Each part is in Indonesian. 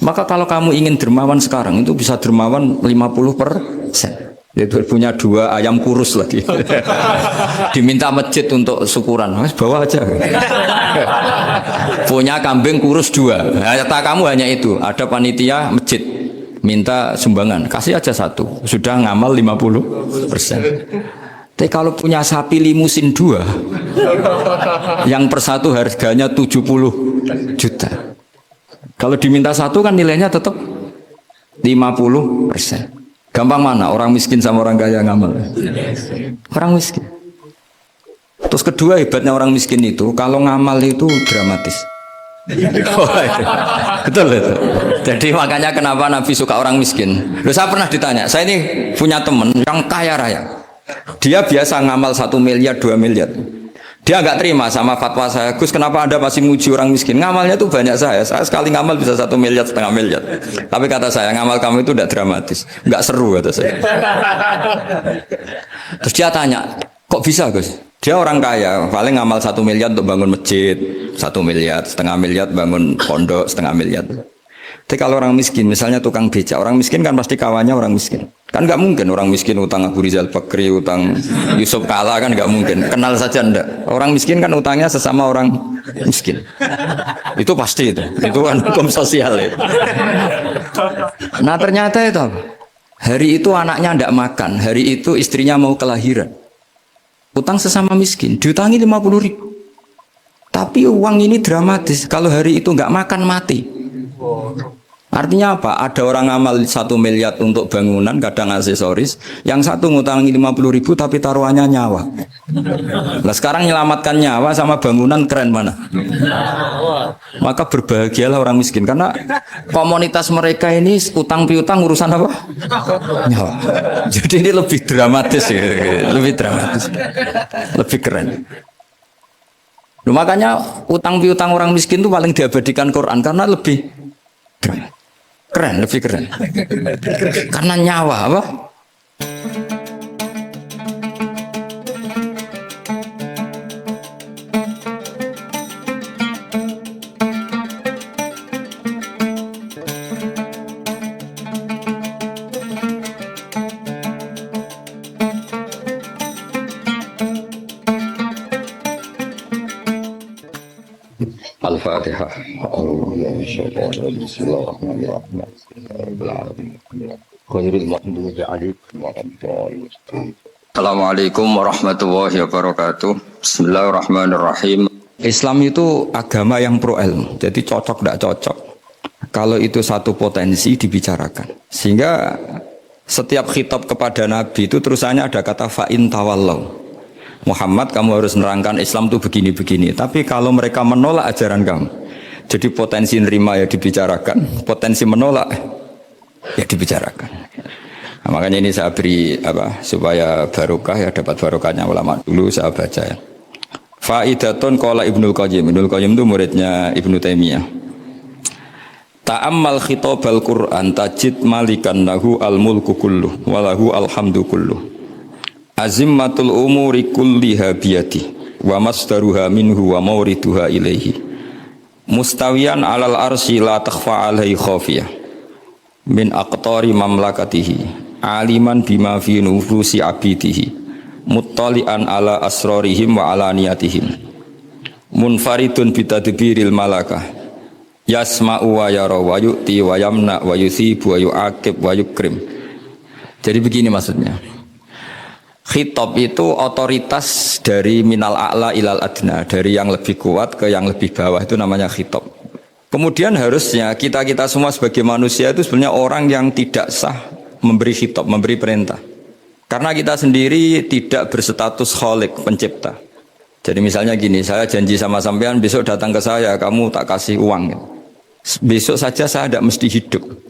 Maka kalau kamu ingin dermawan sekarang itu bisa dermawan 50%. Itu punya 2 ayam kurus lagi. Diminta masjid untuk syukuran, Mas bawa aja. Punya kambing kurus 2. Kata kamu hanya itu. Ada panitia masjid minta sumbangan, kasih aja 1. Sudah ngamal 50%. Tapi kalau punya sapi limusin 2, yang per 1 harganya 70 juta. Kalau diminta 1 kan nilainya tetap 50%. Gampang mana? Orang miskin sama orang kaya ngamal? Orang miskin. Terus kedua hebatnya orang miskin itu, kalau ngamal itu dramatis. Betul itu. Jadi makanya kenapa Nabi suka orang miskin. Loh, saya pernah ditanya, saya ini punya teman yang kaya raya. Dia biasa ngamal 1 miliar, 2 miliar. Dia nggak terima sama fatwa saya, Gus kenapa Anda masih muji orang miskin? Ngamalnya tuh banyak saya sekali ngamal bisa 1 miliar, setengah miliar. Tapi kata saya, ngamal kamu itu tidak dramatis, nggak seru kata saya. Terus dia tanya, kok bisa Gus? Dia orang kaya, paling ngamal 1 miliar untuk bangun masjid, 1 miliar, setengah miliar bangun pondok, setengah miliar. Tapi kalau orang miskin, misalnya tukang beca, orang miskin kan pasti kawannya orang miskin. Kan nggak mungkin orang miskin utang Abu Rizal Bakri, utang Yusuf Kala, kan nggak mungkin. Kenal saja enggak. Orang miskin kan utangnya sesama orang miskin. Itu pasti itu. Itu kan hukum sosial itu. Nah ternyata itu hari itu anaknya enggak makan, hari itu istrinya mau kelahiran. Utang sesama miskin, diutangi 50.000. Tapi uang ini dramatis. Kalau hari itu nggak makan mati. Artinya apa? Ada orang ngamal 1 miliar untuk bangunan, kadang aksesoris. Yang satu ngutangi 50.000 tapi taruhannya nyawa. Nah sekarang menyelamatkan nyawa sama bangunan keren mana? Maka berbahagialah orang miskin. Karena komunitas mereka ini utang piutang urusan apa? Nyawa. Jadi ini lebih dramatis ya. Lebih dramatis. Lebih keren. Nah, makanya utang piutang orang miskin itu paling diabadikan Quran. Karena lebih keren, lebih keren. Karena nyawa apa? Al-Fatihah. Assalamualaikum warahmatullahi wabarakatuh. Bismillahirrahmanirrahim. Islam itu agama yang pro ilmu. Jadi cocok tidak cocok. Kalau itu satu potensi dibicarakan. Sehingga setiap khitab kepada Nabi itu terusannya ada kata fa'in tawallau. Muhammad kamu harus menerangkan Islam itu begini-begini. Tapi kalau mereka menolak ajaran kamu, jadi potensi nerima ya dibicarakan, potensi menolak ya dibicarakan. Nah, makanya ini saya beri supaya barokah ya, dapat barokahnya ulama dulu saya baca ya. Faidatun qala Ibnul Qayyim. Ibnul Qayyim itu muridnya Ibnu Taimiyah. Ta'ammal khitabal Qur'an tajid malikan lahu al-mulku kulluh wa lahu alhamdu kulluh. Azimmatul umuri kulliha biyadi wa masdaruha minhu wa mawriduha ilaihi mustawiyan alal arsy la takhfa alaihi khafiyah min aqtari mamlakatihi aliman bima fi nufusi abidihi muttali'an ala asrarihim wa ala niyatihim munfaridun bitadbiril malakah yasma'u wa yara wa yu'ti wa yamna wa yusibu wa yu'aqib wa yukrim. Jadi begini maksudnya. Khitab itu otoritas dari minal a'la ilal adna, dari yang lebih kuat ke yang lebih bawah, itu namanya khitab. Kemudian harusnya kita semua sebagai manusia itu sebenarnya orang yang tidak sah memberi khitab, memberi perintah. Karena kita sendiri tidak berstatus khalik, pencipta. Jadi misalnya gini, saya janji sama sampean besok datang ke saya, kamu tak kasih uang. Besok saja saya tidak mesti hidup.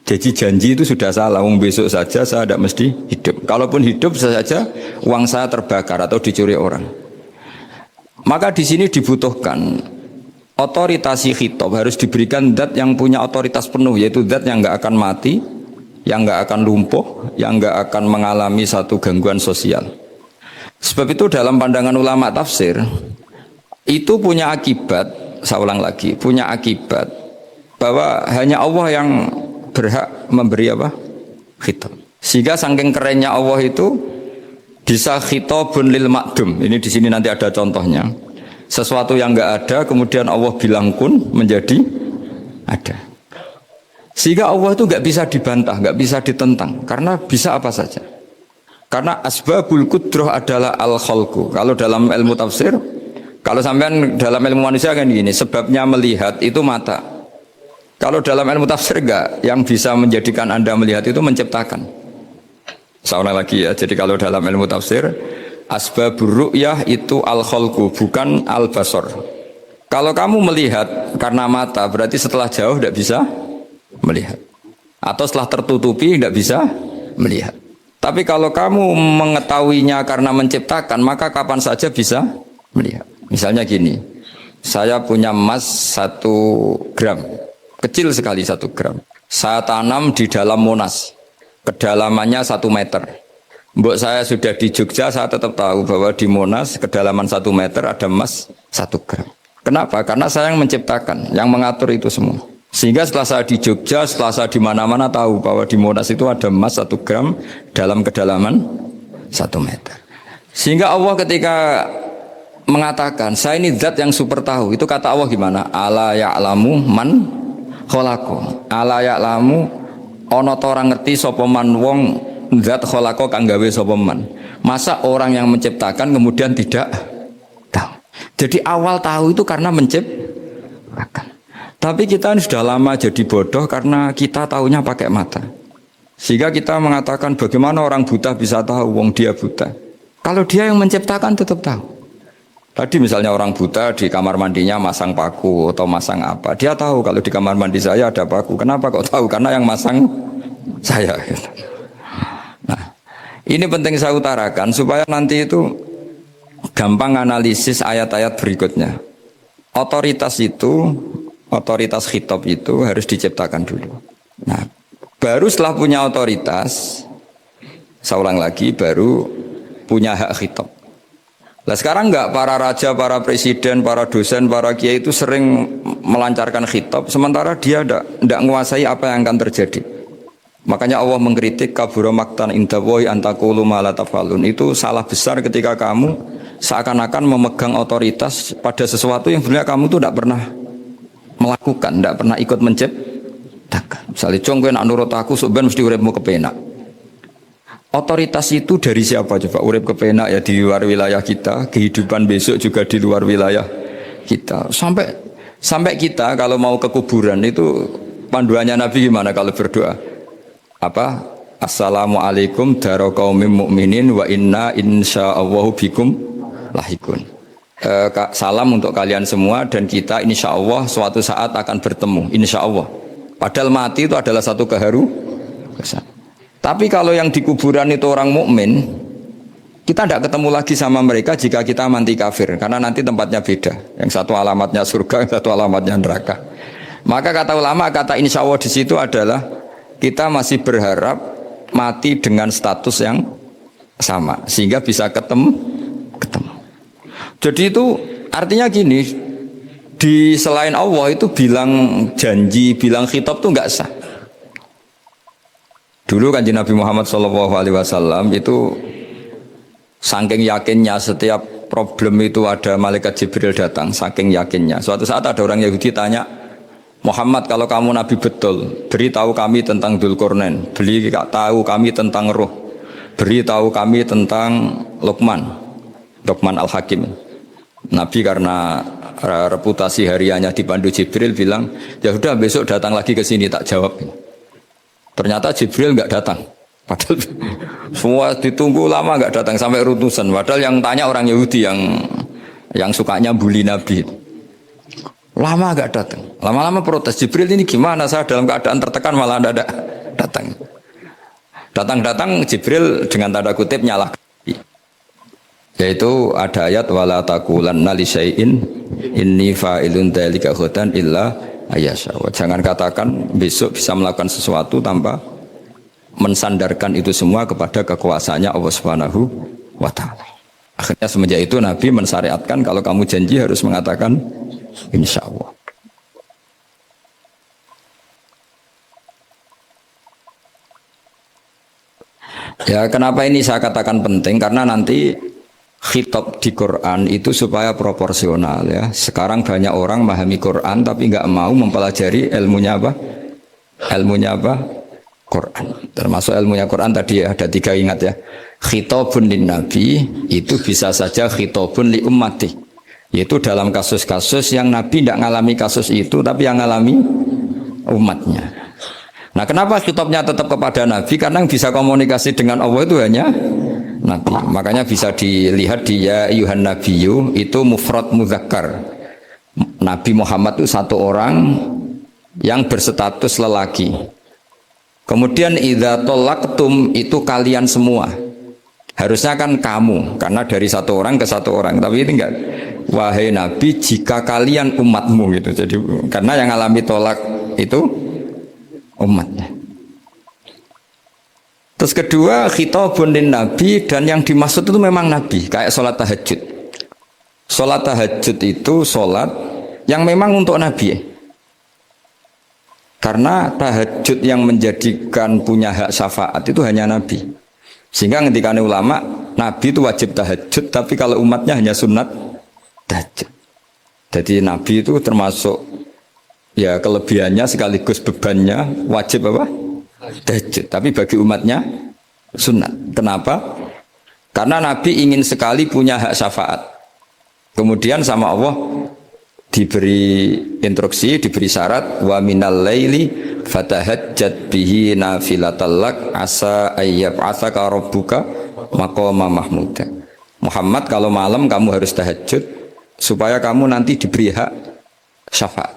Jadi janji itu sudah salah, besok saja saya tidak mesti hidup. Kalaupun hidup saja uang saya terbakar atau dicuri orang. Maka di sini dibutuhkan otoritasi khitab, harus diberikan zat yang punya otoritas penuh, yaitu zat yang nggak akan mati, yang nggak akan lumpuh, yang nggak akan mengalami satu gangguan sosial. Sebab itu dalam pandangan ulama tafsir itu punya akibat, saya ulang lagi, punya akibat bahwa hanya Allah yang berhak memberi apa? Khitab. Sehingga saking kerennya Allah itu bisa khitabun lil makdum. Ini di sini nanti ada contohnya. Sesuatu yang enggak ada kemudian Allah bilang kun menjadi ada. Sehingga Allah itu enggak bisa dibantah, enggak bisa ditentang karena bisa apa saja. Karena asbabul qudrah adalah al-khalqu. Kalau dalam ilmu tafsir, kalau sampean dalam ilmu manusia kan gini, sebabnya melihat itu mata. Kalau dalam ilmu tafsir enggak, yang bisa menjadikan Anda melihat itu menciptakan. Saya ulang lagi ya. Jadi kalau dalam ilmu tafsir, asbabur ru'yah itu al-khalqu, bukan al-basar. Kalau kamu melihat karena mata, berarti setelah jauh tidak bisa melihat. Atau setelah tertutupi tidak bisa melihat. Tapi kalau kamu mengetahuinya karena menciptakan, maka kapan saja bisa melihat. Misalnya gini, saya punya emas 1 gram, kecil sekali 1 gram. Saya tanam di dalam Monas, kedalamannya 1 meter. Mbok saya sudah di Jogja, saya tetap tahu bahwa di Monas kedalaman 1 meter ada emas 1 gram. Kenapa? Karena saya yang menciptakan, yang mengatur itu semua. Sehingga setelah saya di Jogja, setelah saya di mana-mana tahu bahwa di Monas itu ada emas 1 gram dalam kedalaman 1 meter. Sehingga Allah ketika mengatakan, saya ini zat yang super tahu, itu kata Allah gimana? Ala ya'lamu man khalaqo. Ala ya'lamu ana ta ora ngerti sapa man wong zat khalaqo kang gawe sapa man. Masa orang yang menciptakan kemudian tidak tahu. Jadi awal tahu itu karena menciptakan. Tapi kita ini sudah lama jadi bodoh karena kita tahunya pakai mata. Sehingga kita mengatakan bagaimana orang buta bisa tahu wong dia buta. Kalau dia yang menciptakan tetap tahu. Tadi misalnya orang buta di kamar mandinya masang paku atau masang apa. Dia tahu kalau di kamar mandi saya ada paku. Kenapa kok tahu? Karena yang masang saya. Nah, ini penting saya utarakan supaya nanti itu gampang analisis ayat-ayat berikutnya. Otoritas itu, otoritas khitab itu harus diciptakan dulu. Nah, baru setelah punya otoritas, saya ulang lagi, baru punya hak khitab. Nah sekarang enggak, para raja, para presiden, para dosen, para kiai itu sering melancarkan khitab, sementara dia enggak menguasai apa yang akan terjadi. Makanya Allah mengkritik kabura maktan indallahi antaqulu ma la tafalun. Itu salah besar ketika kamu seakan-akan memegang otoritas pada sesuatu yang sebenarnya kamu tuh enggak pernah melakukan, enggak pernah ikut menciptakan. Misalnya cong kowe nak nurut aku sok ben mesti uripmu kepenak. Otoritas itu dari siapa coba? Urip kepenak ya di luar wilayah kita, kehidupan besok juga di luar wilayah kita. Sampai kita kalau mau ke kuburan itu panduannya Nabi gimana kalau berdoa? Apa? Assalamualaikum daro qaumim mukminin wa inna insyaallahu bikum lahikun. Salam untuk kalian semua dan kita insyaallah suatu saat akan bertemu, insyaallah. Padahal mati itu adalah satu keharusan. Tapi kalau yang di kuburan itu orang mukmin, kita tidak ketemu lagi sama mereka jika kita mati kafir, karena nanti tempatnya beda. Yang satu alamatnya surga, yang satu alamatnya neraka. Maka kata ulama, kata insya Allah di situ adalah kita masih berharap mati dengan status yang sama, sehingga bisa ketemu. Jadi itu artinya gini, di selain Allah itu bilang janji, bilang khitab itu nggak sah. Dulu kanjeng Nabi Muhammad SAW itu saking yakinnya setiap problem itu ada malaikat Jibril datang, saking yakinnya. Suatu saat ada orang Yahudi tanya, Muhammad kalau kamu Nabi betul, beritahu kami tentang Dzulqarnain, beritahu kami tentang Ruh, beritahu kami tentang Luqman Al-Hakim. Nabi karena reputasi hariannya dipandu Jibril bilang, ya sudah besok datang lagi ke sini tak jawab. Ternyata Jibril nggak datang. Padahal semua ditunggu lama nggak datang sampai utusan. Padahal yang tanya orang Yahudi yang sukanya bully Nabi. Lama nggak datang. Lama-lama protes. Jibril ini gimana? Saya dalam keadaan tertekan malah tidak datang. Datang Jibril dengan tanda kutip nyalah. Yaitu ada ayat wala taqulanna li syai'in inni fa'ilun dzalika ghadan illa ayasya. Jangan katakan besok bisa melakukan sesuatu tanpa mensandarkan itu semua kepada kekuasaannya Allah Subhanahu wa taala. Akhirnya semenjak itu Nabi mensyariatkan kalau kamu janji harus mengatakan insyaallah. Ya, kenapa ini saya katakan penting? Karena nanti khitab di Quran itu supaya proporsional ya. Sekarang banyak orang memahami Quran tapi nggak mau mempelajari ilmunya apa? Ilmunya apa? Quran. Termasuk ilmunya Quran tadi ya, ada 3 ingat ya. Khitabun lin nabi itu bisa saja khitabun li ummati. Yaitu dalam kasus-kasus yang Nabi tidak ngalami kasus itu tapi yang ngalami umatnya. Nah, kenapa khitabnya tetap kepada Nabi? Karena yang bisa komunikasi dengan Allah itu hanya Nabi. Makanya bisa dilihat di ya ayyuhan nabiyyu itu mufrad mudzakkar. Nabi Muhammad itu satu orang yang berstatus lelaki. Kemudian idza talaqtum itu kalian semua. Harusnya kan kamu, karena dari satu orang ke satu orang. Tapi itu enggak. Wahai Nabi, jika kalian umatmu gitu. Jadi karena yang alami tolak itu umatnya. Terus kedua, khitabun lin nabi, dan yang dimaksud itu memang nabi, kayak sholat tahajud. Sholat tahajud itu sholat yang memang untuk nabi. Karena tahajud yang menjadikan punya hak syafaat itu hanya nabi. Sehingga ketika ulama, nabi itu wajib tahajud, tapi kalau umatnya hanya sunat tahajud. Jadi nabi itu termasuk ya kelebihannya sekaligus bebannya wajib apa? Tahajud. Tapi bagi umatnya sunat. Kenapa? Karena Nabi ingin sekali punya hak syafaat. Kemudian sama Allah diberi instruksi, diberi syarat wa minal laili fatahajjat bihi nafilatallak asa ayyab'atsaka rabbuka maqama mahmuda. Muhammad, kalau malam kamu harus tahajud supaya kamu nanti diberi hak syafaat.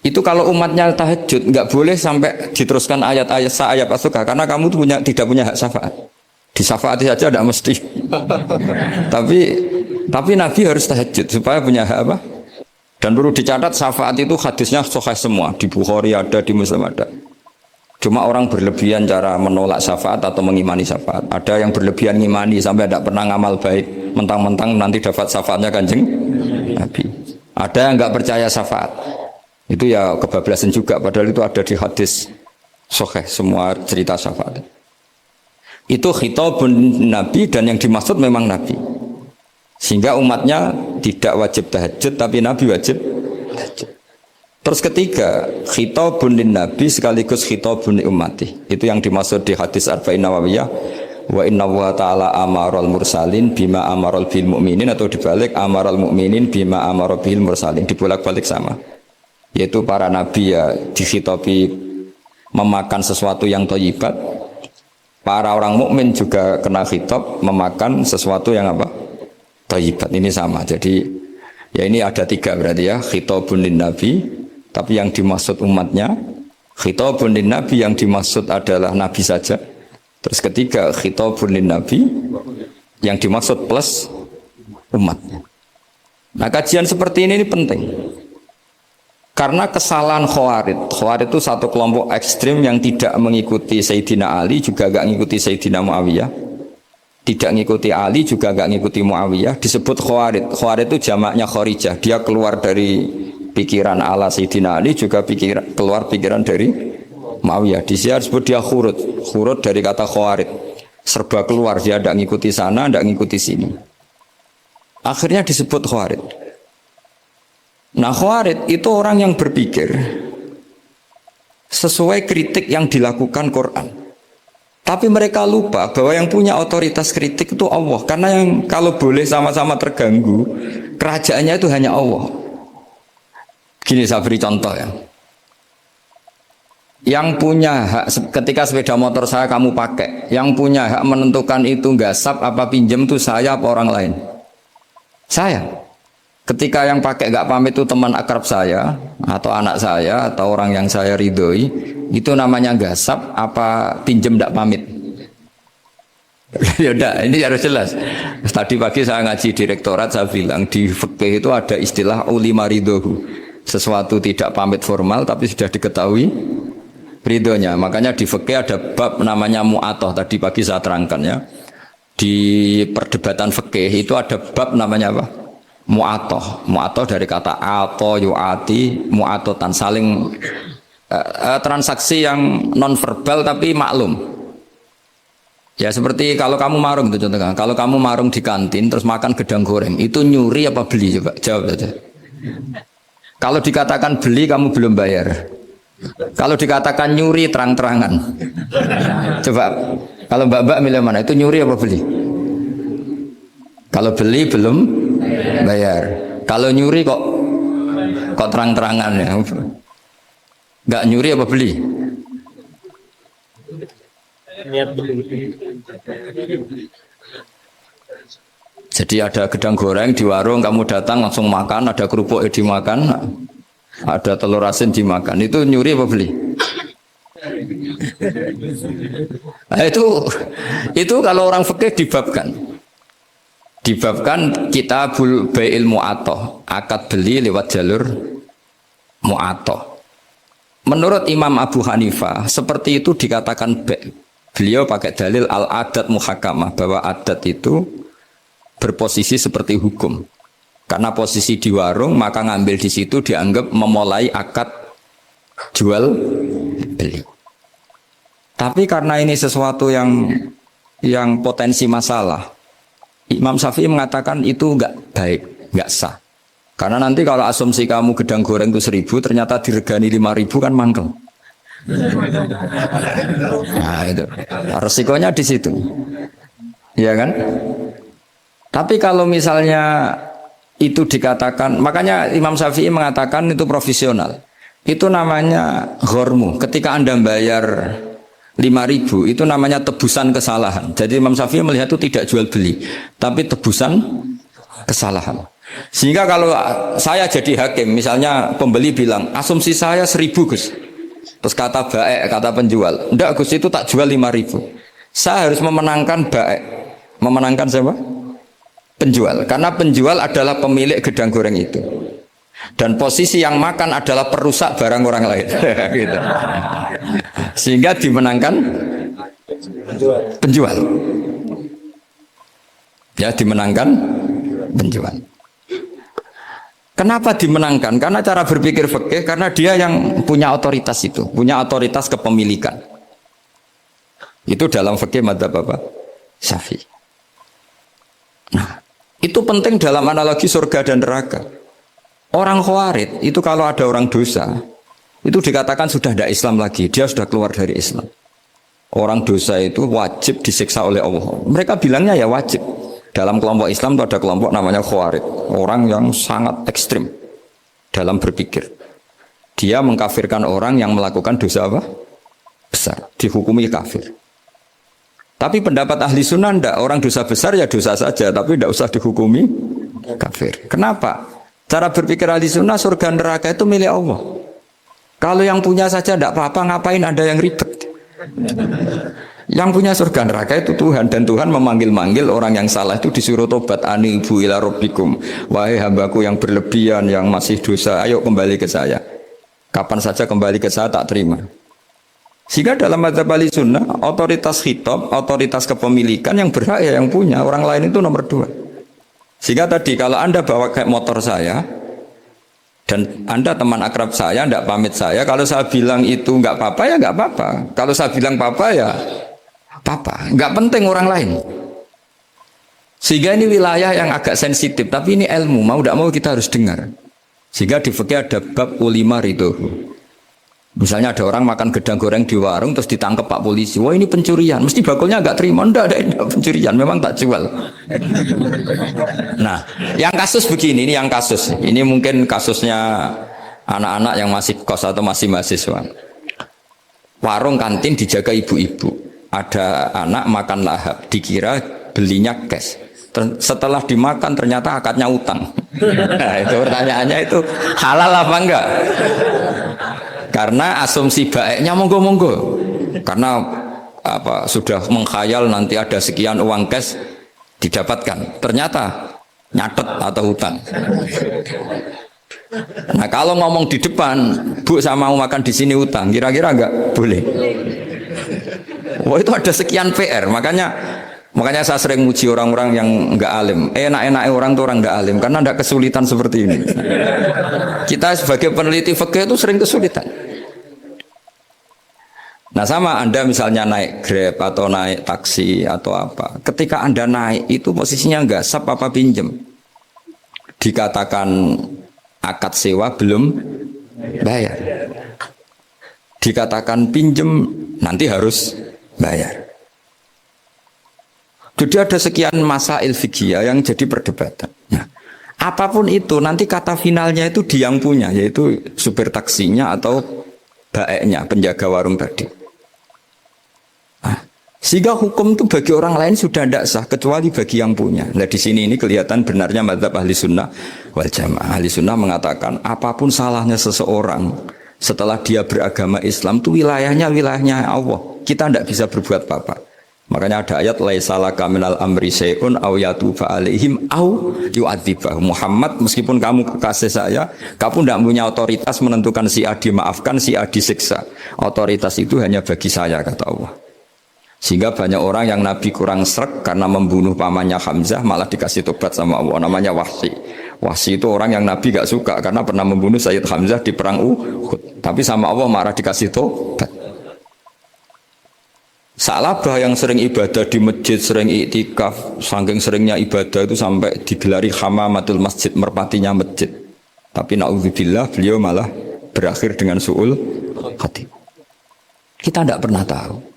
Itu kalau umatnya tahajud nggak boleh sampai diteruskan ayat-ayat ayat asuka karena kamu tuh tidak punya hak syafaat. Disafaati saja tidak mesti. tapi Nabi harus tahajud supaya punya hak apa? Dan perlu dicatat syafaat itu hadisnya sahih semua, di Bukhari ada, di Muslim ada. Cuma orang berlebihan cara menolak syafaat atau mengimani syafaat. Ada yang berlebihan ngimani sampai tidak pernah ngamal baik, mentang-mentang nanti dapat syafaatnya Kanjeng Nabi. Ada yang nggak percaya syafaat. Itu ya kebablasan juga, padahal itu ada di hadis sahih semua cerita syafaat. Itu khitabun nabi dan yang dimaksud memang nabi. Sehingga umatnya tidak wajib tahajud tapi nabi wajib tahajud. Terus ketiga, khitabun lin nabi sekaligus khitabun li ummati. Itu yang dimaksud di hadis Arba'in Nawawiyah. Wa inna wa ta'ala amaral mursalin bima amaral bil mu'minin, atau dibalik amaral mu'minin bima amaral bil mursalin, dibolak-balik sama. Yaitu para nabi ya dikhitabi memakan sesuatu yang thayyibat. Para orang mukmin juga kena khitab memakan sesuatu yang apa? Thayyibat. Ini sama. Jadi ya ini ada 3 berarti ya, khitabun lin nabi, tapi yang dimaksud umatnya, khitabun lin nabi yang dimaksud adalah nabi saja. Terus ketiga, khitabun lin nabi yang dimaksud plus umatnya. Nah, kajian seperti ini penting. Karena kesalahan Khawarij itu satu kelompok ekstrim yang tidak mengikuti Sayyidina Ali, juga gak mengikuti Sayyidina Muawiyah. Tidak mengikuti Ali, juga gak mengikuti Muawiyah. Disebut Khawarij. Khawarij itu jamaknya Kharijah. Dia keluar dari pikiran ala Sayyidina Ali, juga keluar pikiran dari Muawiyah. Di sini disebut dia khurut. Khurut dari kata Khawarij. Serba keluar, dia tidak mengikuti sana, tidak mengikuti sini. Akhirnya disebut Khawarij. Nah, Khawarij itu orang yang berpikir sesuai kritik yang dilakukan Quran. Tapi mereka lupa bahwa yang punya otoritas kritik itu Allah. Karena yang kalau boleh sama-sama terganggu, kerajaannya itu hanya Allah. Gini saya beri contoh ya. Yang punya hak ketika sepeda motor saya kamu pakai, yang punya hak menentukan itu gasap apa pinjam itu saya apa orang lain? Saya. Ketika yang pakai gak pamit itu teman akrab saya atau anak saya atau orang yang saya ridhoi, itu namanya gasap apa pinjem gak pamit? Ya udah, ini harus jelas. Tadi pagi saya ngaji direktorat, saya bilang di fikih itu ada istilah ulima ridhohu. Sesuatu tidak pamit formal tapi sudah diketahui ridhonya. Makanya di fikih ada bab namanya mu'atoh. Tadi pagi saya terangkan ya. Di perdebatan fikih itu ada bab namanya apa? Mu'atoh. Mu'atoh dari kata ato yu'ati, mu'atotan, saling transaksi yang non verbal tapi maklum. Ya seperti kalau kamu marung itu contohnya. Kalau kamu marung di kantin terus makan gedang goreng, itu nyuri apa beli coba? Jawab saja. Kalau dikatakan beli kamu belum bayar. Kalau dikatakan nyuri terang-terangan. Coba kalau Mbak milih mana? Itu nyuri apa beli? Kalau beli belum bayar. Kalau nyuri kok terang-terangan ya. Enggak nyuri apa beli? Niat beli. Jadi ada gedang goreng di warung, kamu datang langsung makan, ada kerupuk dimakan, ada telur asin dimakan. Itu nyuri apa beli? Nah, itu kalau orang fikih dibabkan kita bai'il mu'atoh, akad beli lewat jalur mu'atoh. Menurut Imam Abu Hanifah seperti itu dikatakan beliau pakai dalil al-adat muhakamah, bahwa adat itu berposisi seperti hukum. Karena posisi di warung, maka ngambil di situ dianggap memulai akad jual beli. Tapi karena ini sesuatu yang potensi masalah, Imam Syafi'i mengatakan itu enggak baik, enggak sah. Karena nanti kalau asumsi kamu gedang goreng itu 1.000, ternyata diregani 5.000 kan mangkel. Nah itu resikonya di situ, ya kan? Tapi kalau misalnya itu dikatakan, makanya Imam Syafi'i mengatakan itu profesional. Itu namanya ghormu. Ketika Anda bayar 5.000, itu namanya tebusan kesalahan. Jadi Imam Syafi'i melihat itu tidak jual beli, tapi tebusan kesalahan. Sehingga kalau saya jadi hakim, misalnya pembeli bilang asumsi saya 1.000 Gus. Terus kata kata penjual, enggak Gus, itu tak jual 5.000. Saya harus memenangkan memenangkan siapa? Penjual. Karena penjual adalah pemilik gedang goreng itu. Dan posisi yang makan adalah perusak barang orang lain. Gitu. Sehingga dimenangkan penjual. Ya, dimenangkan penjual. Kenapa dimenangkan? Karena cara berpikir fikih, karena dia yang punya otoritas itu, punya otoritas kepemilikan. Itu dalam fikih madzhab apa? Syafi'i. Nah, itu penting dalam analogi surga dan neraka. Orang khawarij itu kalau ada orang dosa, itu dikatakan sudah tidak Islam lagi, dia sudah keluar dari Islam. Orang dosa itu wajib disiksa oleh Allah. Mereka bilangnya ya wajib. Dalam kelompok Islam itu ada kelompok namanya khawarij, orang yang sangat ekstrim dalam berpikir. Dia mengkafirkan orang yang melakukan dosa apa? Besar, dihukumi kafir. Tapi pendapat ahli sunnah enggak, orang dosa besar ya dosa saja, tapi tidak usah dihukumi kafir. Kenapa? Cara berpikir ahli sunnah, surga neraka itu milik Allah. Kalau yang punya saja tidak apa-apa, ngapain ada yang ribet? Yang punya surga neraka itu Tuhan, dan Tuhan memanggil-manggil orang yang salah itu disuruh tobat, anibu ila rabbikum, wahai hambaku yang berlebihan, yang masih dosa, ayo kembali ke saya. Kapan saja kembali ke saya tak terima. Sehingga dalam madzhab ahli sunnah, otoritas khitab, otoritas kepemilikan yang berhak ya yang punya, orang lain itu nomor 2. Sehingga tadi kalau Anda bawa kayak motor saya, dan Anda teman akrab saya, tidak pamit saya, kalau saya bilang itu nggak apa-apa ya nggak apa-apa. Kalau saya bilang apa-apa ya apa-apa, nggak penting orang lain. Sehingga ini wilayah yang agak sensitif, tapi ini ilmu, mau tidak mau kita harus dengar. Sehingga di fikih ada bab ulimar itu. Misalnya ada orang makan gedang goreng di warung terus ditangkap Pak polisi, wah ini pencurian, mesti bakulnya nggak terima, enggak pencurian, memang tak jual. Nah, yang kasus begini, ini yang kasus, ini mungkin kasusnya anak-anak yang masih kos atau masih mahasiswa. Warung kantin dijaga ibu-ibu, ada anak makan lahap, dikira belinya cash. Setelah dimakan ternyata akadnya utang. Nah, itu pertanyaannya itu halal apa enggak? Karena asumsi baiknya monggo-monggo. Karena apa sudah mengkhayal nanti ada sekian uang cash didapatkan. Ternyata nyatet atau hutang. Nah, kalau ngomong di depan, Bu saya mau makan di sini hutang, kira-kira enggak boleh. Wah, itu ada sekian PR, makanya saya sering muji orang-orang yang enggak alim. Enak-enaknya orang tuh orang enggak alim karena enggak kesulitan seperti ini. Kita sebagai peneliti fikih itu sering kesulitan. Nah sama Anda misalnya naik Grab atau naik taksi atau apa. Ketika Anda naik itu posisinya enggak sap apa pinjem. Dikatakan akad sewa belum bayar. Dikatakan pinjem nanti harus bayar. Jadi ada sekian masail fikih yang jadi perdebatan. Nah, apapun itu nanti kata finalnya itu dia yang punya, yaitu supir taksinya atau baeknya, penjaga warung tadi. Sehingga hukum itu bagi orang lain sudah tidak sah kecuali bagi yang punya. Nah di sini ini kelihatan benarnya mazhab ahli sunnah wal jamaah. Ahli sunnah mengatakan apapun salahnya seseorang setelah dia beragama Islam itu wilayahnya Allah. Kita tidak bisa berbuat apa-apa. Makanya ada ayat laisa laka minal amri syai'un aw yatufa alaihim aw yu'adzibah. Muhammad meskipun kamu kekasih saya, kamu tidak punya otoritas menentukan si A dimaafkan, si A disiksa. Otoritas itu hanya bagi saya kata Allah. Sehingga banyak orang yang Nabi kurang srek karena membunuh pamannya Hamzah malah dikasih tobat sama Allah, namanya Wahsy. Wahsy itu orang yang Nabi gak suka karena pernah membunuh Sayyid Hamzah di perang Uhud. Tapi sama Allah marah dikasih tobat. Salabah yang sering ibadah di masjid, sering iktikaf, saking seringnya ibadah itu sampai digelari hamamatul masjid, merpatinya masjid. Tapi na'udzubillah beliau malah berakhir dengan su'ul khatimah. Kita tidak pernah tahu.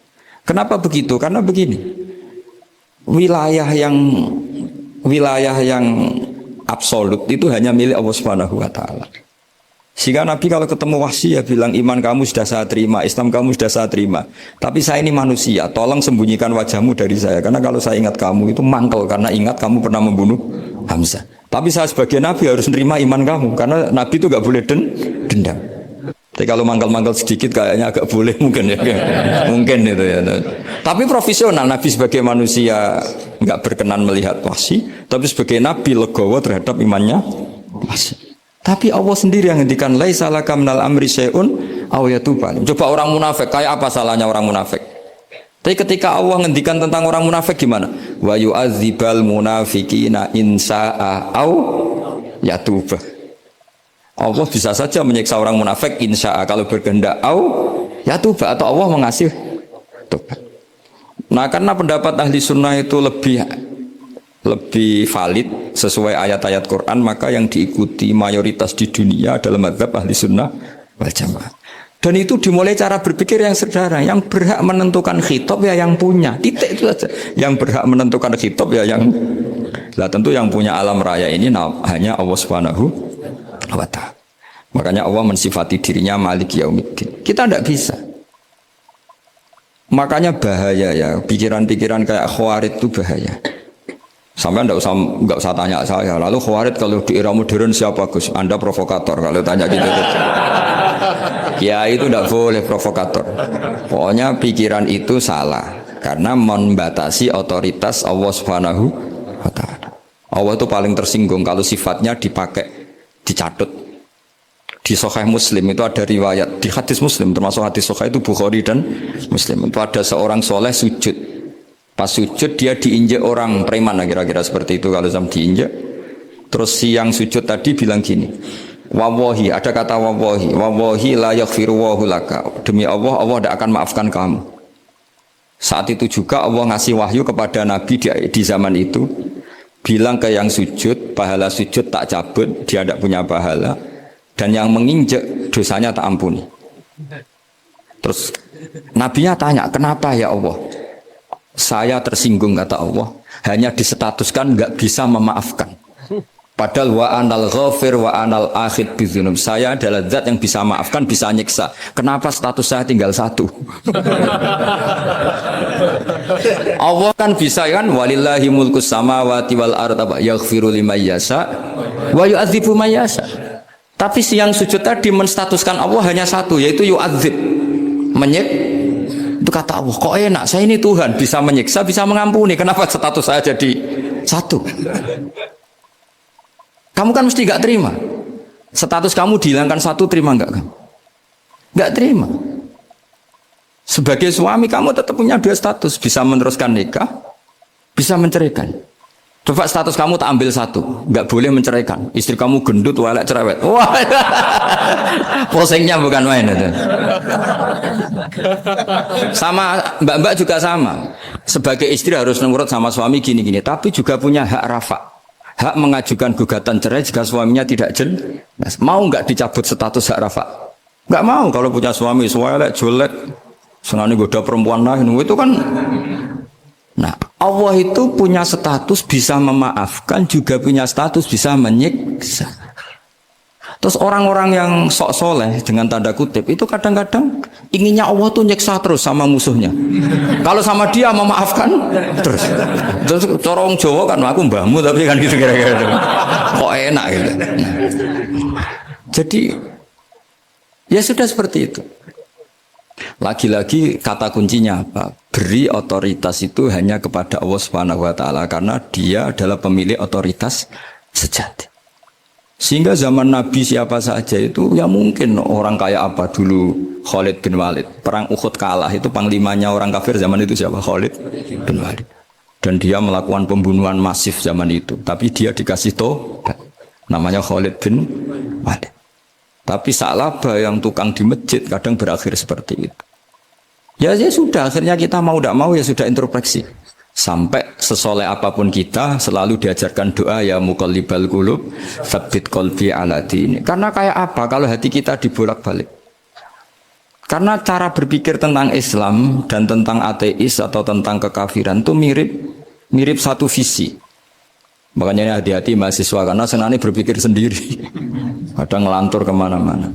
Kenapa begitu? Karena begini, wilayah yang absolut itu hanya milik Allah Subhanahu Wa Taala. Sehingga Nabi kalau ketemu Wahsy ya bilang iman kamu sudah saya terima, Islam kamu sudah saya terima. Tapi saya ini manusia, tolong sembunyikan wajahmu dari saya. Karena kalau saya ingat kamu itu mangkel karena ingat kamu pernah membunuh Hamzah. Tapi saya sebagai Nabi harus menerima iman kamu karena Nabi itu gak boleh dendam. Tapi kalau mangkal-mangkal sedikit kayaknya agak boleh mungkin ya, mungkin itu ya. Tapi profesional Nabi sebagai manusia nggak berkenan melihat Wahsy, tapi sebagai Nabi legowo terhadap imannya Wahsy. Tapi Allah sendiri yang ngendikan laisa laka minal amri syai'un aw yatuba. Coba orang munafik kayak apa salahnya orang munafik? Tapi ketika Allah ngendikan tentang orang munafik gimana? Wa yu'adzibal munafiqina in sa'a aw yatuba. Allah bisa saja menyiksa orang munafik insya'a kalau berkehendak ya tuba atau Allah mengasih tobat. Nah karena pendapat ahli sunnah itu lebih valid sesuai ayat-ayat Quran, maka yang diikuti mayoritas di dunia adalah mazhab ahli sunnah wal jamaah. Dan itu dimulai cara berpikir yang sederhana. Yang berhak menentukan khitab ya yang punya, titik itu saja. Yang berhak menentukan khitab ya yang tentu yang punya alam raya ini hanya Allah Subhanahu wa ta'ala. Makanya Allah mensifati dirinya Malik Yaumiddin. Kita tidak bisa. Makanya bahaya ya, pikiran-pikiran kayak Khawarij itu bahaya. Sampai enggak usah tanya saya. Lalu Khawarij kalau di era modern siapa Gus? Anda provokator kalau tanya gitu. Ya itu tidak boleh provokator. Pokoknya pikiran itu salah karena membatasi otoritas Allah Subhanahu wa ta'ala. Allah itu paling tersinggung kalau sifatnya dicatut. Di Sahih Muslim itu ada riwayat, di hadis Muslim termasuk hadis Sahih itu Bukhari dan Muslim, itu ada seorang soleh sujud. Pas sujud dia diinjek orang preman, kira-kira seperti itu kalau sama diinjek. Terus si yang sujud tadi bilang gini, wawahi, ada kata wawahi la yaghfiru wahu laka. Demi Allah, Allah tidak akan maafkan kamu. Saat itu juga Allah ngasih wahyu kepada Nabi di zaman itu, bilang ke yang sujud, pahala sujud tak cabut, dia tidak punya pahala. Dan yang menginjek dosanya tak ampuni. Terus Nabinya tanya, kenapa ya Allah? Saya tersinggung kata Allah, hanya disetatuskan nggak bisa memaafkan. Padahal wa anal ghafir wa anal akhid bidzunub. Saya adalah zat yang bisa maafkan, bisa nyiksa. Kenapa status saya tinggal satu? Allah kan bisa kan, walillahi mulkus samawati wal ardh yaghfiru liman yasha wa yu'adzibu man yasha. Tapi si yang sujud tadi menstatuskan Allah hanya satu, yaitu yu'adzib, itu kata Allah, kok enak, saya ini Tuhan, bisa menyiksa, bisa mengampuni, kenapa status saya jadi satu? Kamu kan mesti gak terima. Status kamu dihilangkan satu, terima gak kamu? Gak terima. Sebagai suami kamu tetap punya dua status, bisa meneruskan nikah, bisa menceraikan. Coba status kamu tak ambil satu, nggak boleh menceraikan. Istri kamu gendut, walek, cerewet. Wah, posingnya bukan main itu. Sama mbak-mbak juga sama. Sebagai istri harus nurut sama suami gini-gini, tapi juga punya hak rafa, hak mengajukan gugatan cerai jika suaminya tidak jelas. Mau nggak dicabut status hak rafa? Nggak mau. Kalau punya suami walek, jelek, senang goda perempuan lain, itu kan. Nah, Allah itu punya status bisa memaafkan, juga punya status bisa menyiksa. Terus orang-orang yang sok soleh dengan tanda kutip itu kadang-kadang inginnya Allah tuh nyiksa terus sama musuhnya. Kalau sama dia memaafkan terus. Terus corong Jawa kan aku mbahmu tapi kan gitu kira-kira. Kok enak gitu. Jadi ya sudah seperti itu. Lagi-lagi kata kuncinya apa? Beri otoritas itu hanya kepada Allah Subhanahu wa taala karena dia adalah pemilik otoritas sejati. Sehingga zaman Nabi siapa saja itu ya mungkin orang kayak apa dulu Khalid bin Walid. Perang Uhud kalah itu panglimanya orang kafir zaman itu siapa? Khalid bin Walid. Dan dia melakukan pembunuhan masif zaman itu. Tapi dia dikasih tobat. Namanya Khalid bin Walid. Tapi Sa'labah yang tukang di masjid kadang berakhir seperti itu. Ya sudah, akhirnya kita mau tidak mau ya sudah introspeksi. Sampai sesoleh apapun kita selalu diajarkan doa ya muqallibal qulub, tsabbit qalbi ala dini. Karena kayak apa kalau hati kita dibolak-balik? Karena cara berpikir tentang Islam dan tentang ateis atau tentang kekafiran itu mirip satu visi. Makanya hati-hati mahasiswa karena senangnya berpikir sendiri. Kadang ngelantur kemana-mana.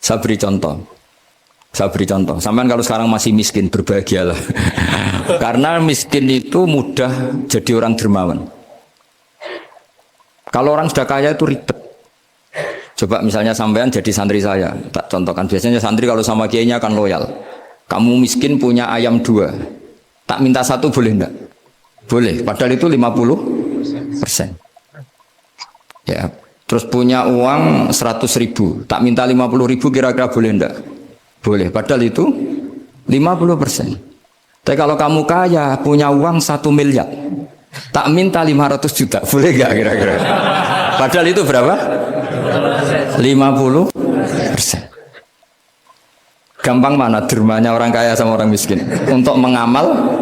Saya beri contoh. Sampai kalau sekarang masih miskin, berbahagialah. Karena miskin itu mudah jadi orang dermawan. Kalau orang sudah kaya itu ribet. Coba misalnya sampean jadi santri saya. Tak contohkan, biasanya santri kalau sama kiainya akan loyal. Kamu miskin punya ayam 2. Tak minta 1 boleh enggak? Boleh, padahal itu 50%. Ya, terus punya uang 100.000, tak minta 50.000 kira-kira boleh enggak? Boleh, padahal itu 50%. Tapi kalau kamu kaya, punya uang 1 miliar, tak minta 500 juta, boleh enggak kira-kira? Padahal itu berapa? 50%. Gampang mana dermanya orang kaya sama orang miskin? Untuk mengamal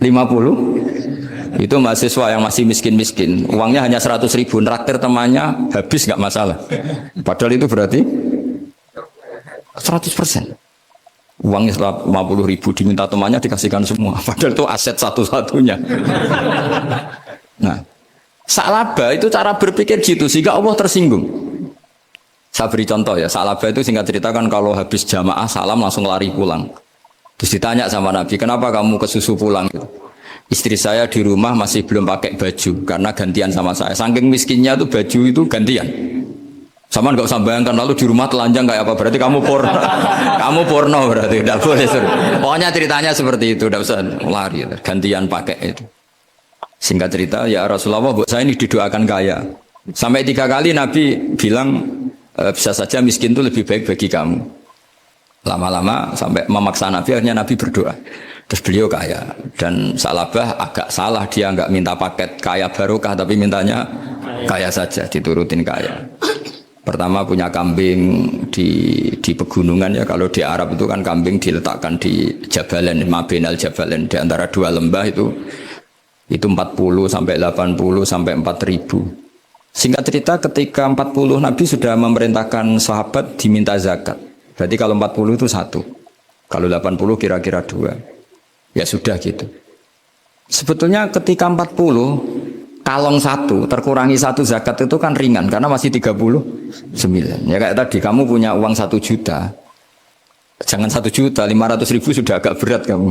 50, itu mahasiswa yang masih miskin-miskin, uangnya hanya 100.000, nraktir temannya habis nggak masalah. Padahal itu berarti 100%. Uangnya 50.000 diminta temannya dikasihkan semua. Padahal itu aset satu-satunya. Nah, Sa'labah itu cara berpikir gitu sehingga Allah tersinggung. Saya beri contoh ya, Sa'labah itu singkat cerita kan kalau habis jamaah salam langsung lari pulang. Terus ditanya sama Nabi, kenapa kamu kesusu pulang? Istri saya di rumah masih belum pakai baju karena gantian sama saya. Saking miskinnya tuh baju itu gantian. Sama nggak usah bayangkan lalu di rumah telanjang kayak apa? Berarti kamu porno. Kamu porno berarti tidak boleh. Pokoknya ceritanya seperti itu, tidak usah lari. Gantian pakai itu. Singkat cerita, ya Rasulullah, buat saya ini didoakan kaya. Sampai 3 kali Nabi bilang bisa saja miskin itu lebih baik bagi kamu. Lama-lama sampai memaksa Nabi, akhirnya Nabi berdoa. Terus beliau kaya. Dan Sa'labah agak salah, dia nggak minta paket kaya barokah, tapi mintanya kaya saja, diturutin kaya. Pertama punya kambing di pegunungan ya, kalau di Arab itu kan kambing diletakkan di Jabalen, Mabinal Jabalen, di antara 2 lembah itu 40 sampai 80 sampai 4.000. Singkat cerita ketika 40 Nabi sudah memerintahkan sahabat diminta zakat. Berarti kalau 40 itu 1. Kalau 80 kira-kira 2. Ya sudah gitu. Sebetulnya ketika 40 kalong 1 terkurangi 1 zakat itu kan ringan karena masih 39. Ya kayak tadi kamu punya uang 1 juta. Jangan 1 juta, 500.000 sudah agak berat kamu.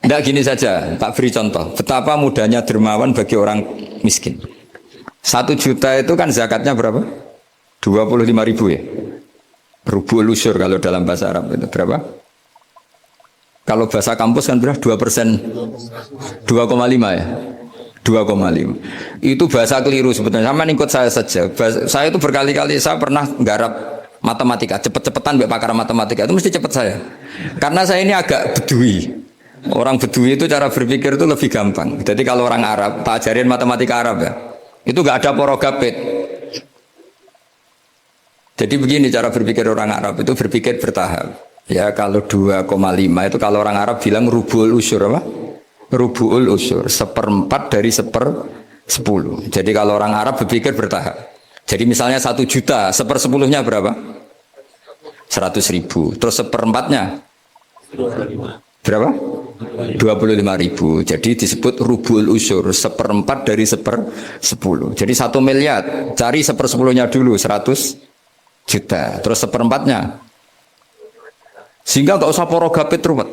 Tidak gini saja, tak beri contoh. Betapa mudahnya dermawan bagi orang miskin. 1 juta itu kan zakatnya berapa? 25.000 ya. Rubuh lusur kalau dalam bahasa Arab itu berapa? Kalau bahasa kampus kan berapa? 2%, 2,5 ya. 2,5. Itu bahasa keliru sebetulnya. Sama ikut saya saja. Saya itu berkali-kali saya pernah nggarap matematika, cepet-cepetan mbek pakar matematika itu mesti cepet saya. Karena saya ini agak bedui. Orang Bedui itu cara berpikir itu lebih gampang. Jadi kalau orang Arab, tak ajarin matematika Arab ya, itu nggak ada porogapit. Jadi begini cara berpikir orang Arab itu berpikir bertahap. Ya kalau 2,5 itu kalau orang Arab bilang rubu'ul usyur apa? Rubu'ul usyur, seperempat dari 10. Jadi kalau orang Arab berpikir bertahap. Jadi misalnya 1 juta, 1/10-nya berapa? 100.000. Terus seperempatnya berapa? 25.000. Jadi disebut rubu'ul usyur, seperempat dari 10. Jadi 1 miliar, cari 1/10-nya dulu 100 juta. Terus seperempatnya. Sehingga nggak usah porogapit ruwet.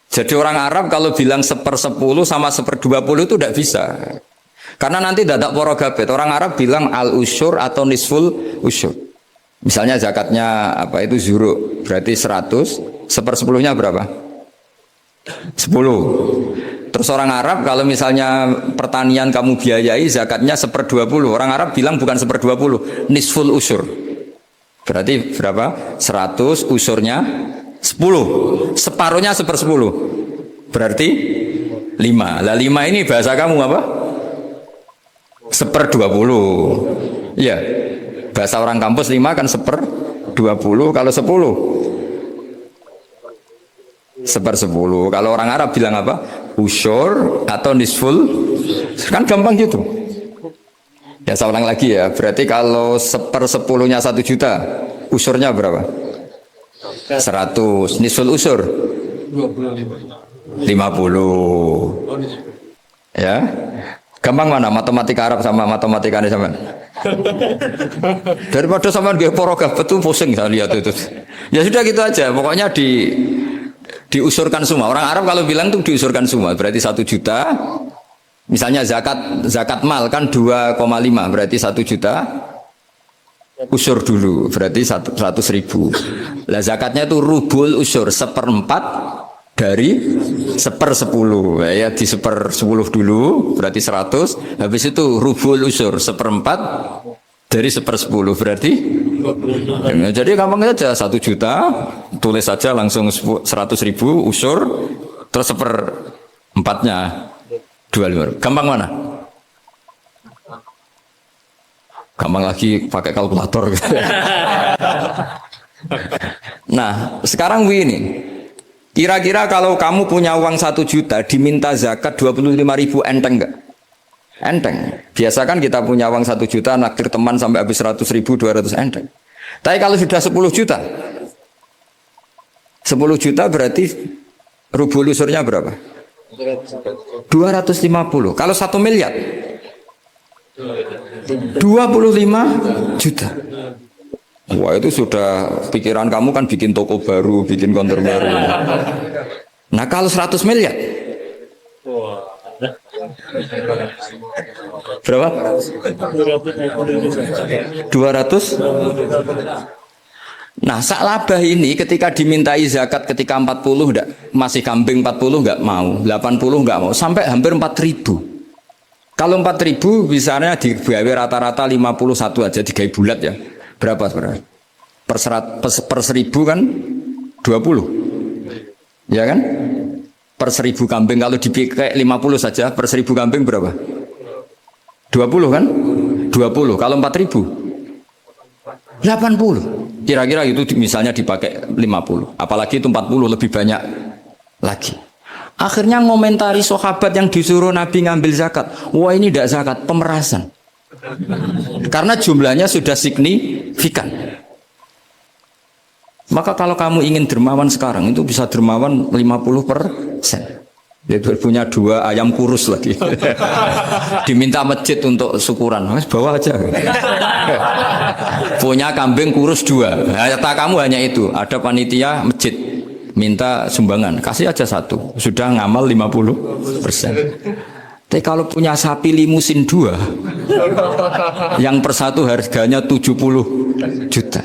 Jadi orang Arab kalau bilang 1/10 sama 1/20 itu tidak bisa. Karena nanti tidak ada porogapit. Orang Arab bilang al-usyur atau nisful usyur. Misalnya zakatnya apa itu zuru, berarti 100, 1/10-nya berapa? 10. Terus orang Arab kalau misalnya pertanian kamu biayai zakatnya 1/20. Orang Arab bilang bukan 1/20, nisful usyur. Berarti berapa? 100 usurnya 10. Separuhnya 1/10. Berarti 5. Lah 5 ini bahasa kamu apa? 1/20. Iya. Bahasa orang kampus 5 kan 1/20. Kalau 10 1/10. Kalau orang Arab bilang apa? Usyur atau nisful. Kan gampang gitu. Ya saya ulang lagi ya. Berarti kalau 1/10-nya 1 juta, usurnya berapa? 100. Nisful usur 50. Ya. Gampang mana matematika Arab sama matematika ini sama? Daripada sama dia porogaf itu pusing saya lihat itu. Ya sudah gitu aja. Pokoknya diusurkan semua. Orang Arab kalau bilang tuh diusurkan semua. Berarti 1 juta. Misalnya zakat mal kan 2,5 berarti 1 juta. Usur dulu berarti 100.000. Lah zakatnya itu rubul usur, seperempat dari 1/10. Ya di 1/10 dulu berarti 100. Habis itu rubul usur, seperempat dari 1/10 berarti. Ya, jadi gampang saja 1 juta tulis saja langsung 100.000 usur terus 1/4-nya 25. Gampang mana? Gampang lagi pakai kalkulator. Nah, sekarang begini. Kira-kira kalau kamu punya uang 1 juta diminta zakat 25.000 enteng enggak? Enteng. Biasa kan kita punya uang 1 juta naktir teman sampai habis 100.000, 200 enteng. Tapi kalau sudah 10 juta 10 juta berarti rubul usurnya berapa? 250. Kalau 1 miliar 25 juta. Wah itu sudah pikiran kamu kan bikin toko baru, bikin konter baru. Nah kalau 100 miliar berapa? 200. Nah sak labah ini ketika dimintai zakat ketika 40 enggak, masih kambing 40 enggak mau, 80 enggak mau, sampai hampir 4.000. Kalau 4.000 misalnya digawe rata-rata 51 aja, digawe bulat ya. Berapa sebenarnya? Per 1.000 kan 20. Ya kan? Per 1.000 kambing kalau dipakai 50 saja, per 1.000 kambing berapa? 20 kan? 20. Kalau 4.000 80. Kira-kira itu misalnya dipakai 50. Apalagi itu 40 lebih banyak lagi. Akhirnya ngomentari sahabat yang disuruh Nabi ngambil zakat. Wah ini tidak zakat, pemerasan. Karena jumlahnya sudah signifikan. Maka kalau kamu ingin dermawan sekarang itu bisa dermawan 50%. Dia punya 2 ayam kurus lagi. Diminta masjid untuk syukuran. Bawa aja. Punya kambing kurus 2. Kata kamu hanya itu. Ada panitia masjid minta sumbangan. Kasih aja 1. Sudah ngamal 50%. Tapi kalau punya sapi limusin 2, yang per 1 harganya 70 juta.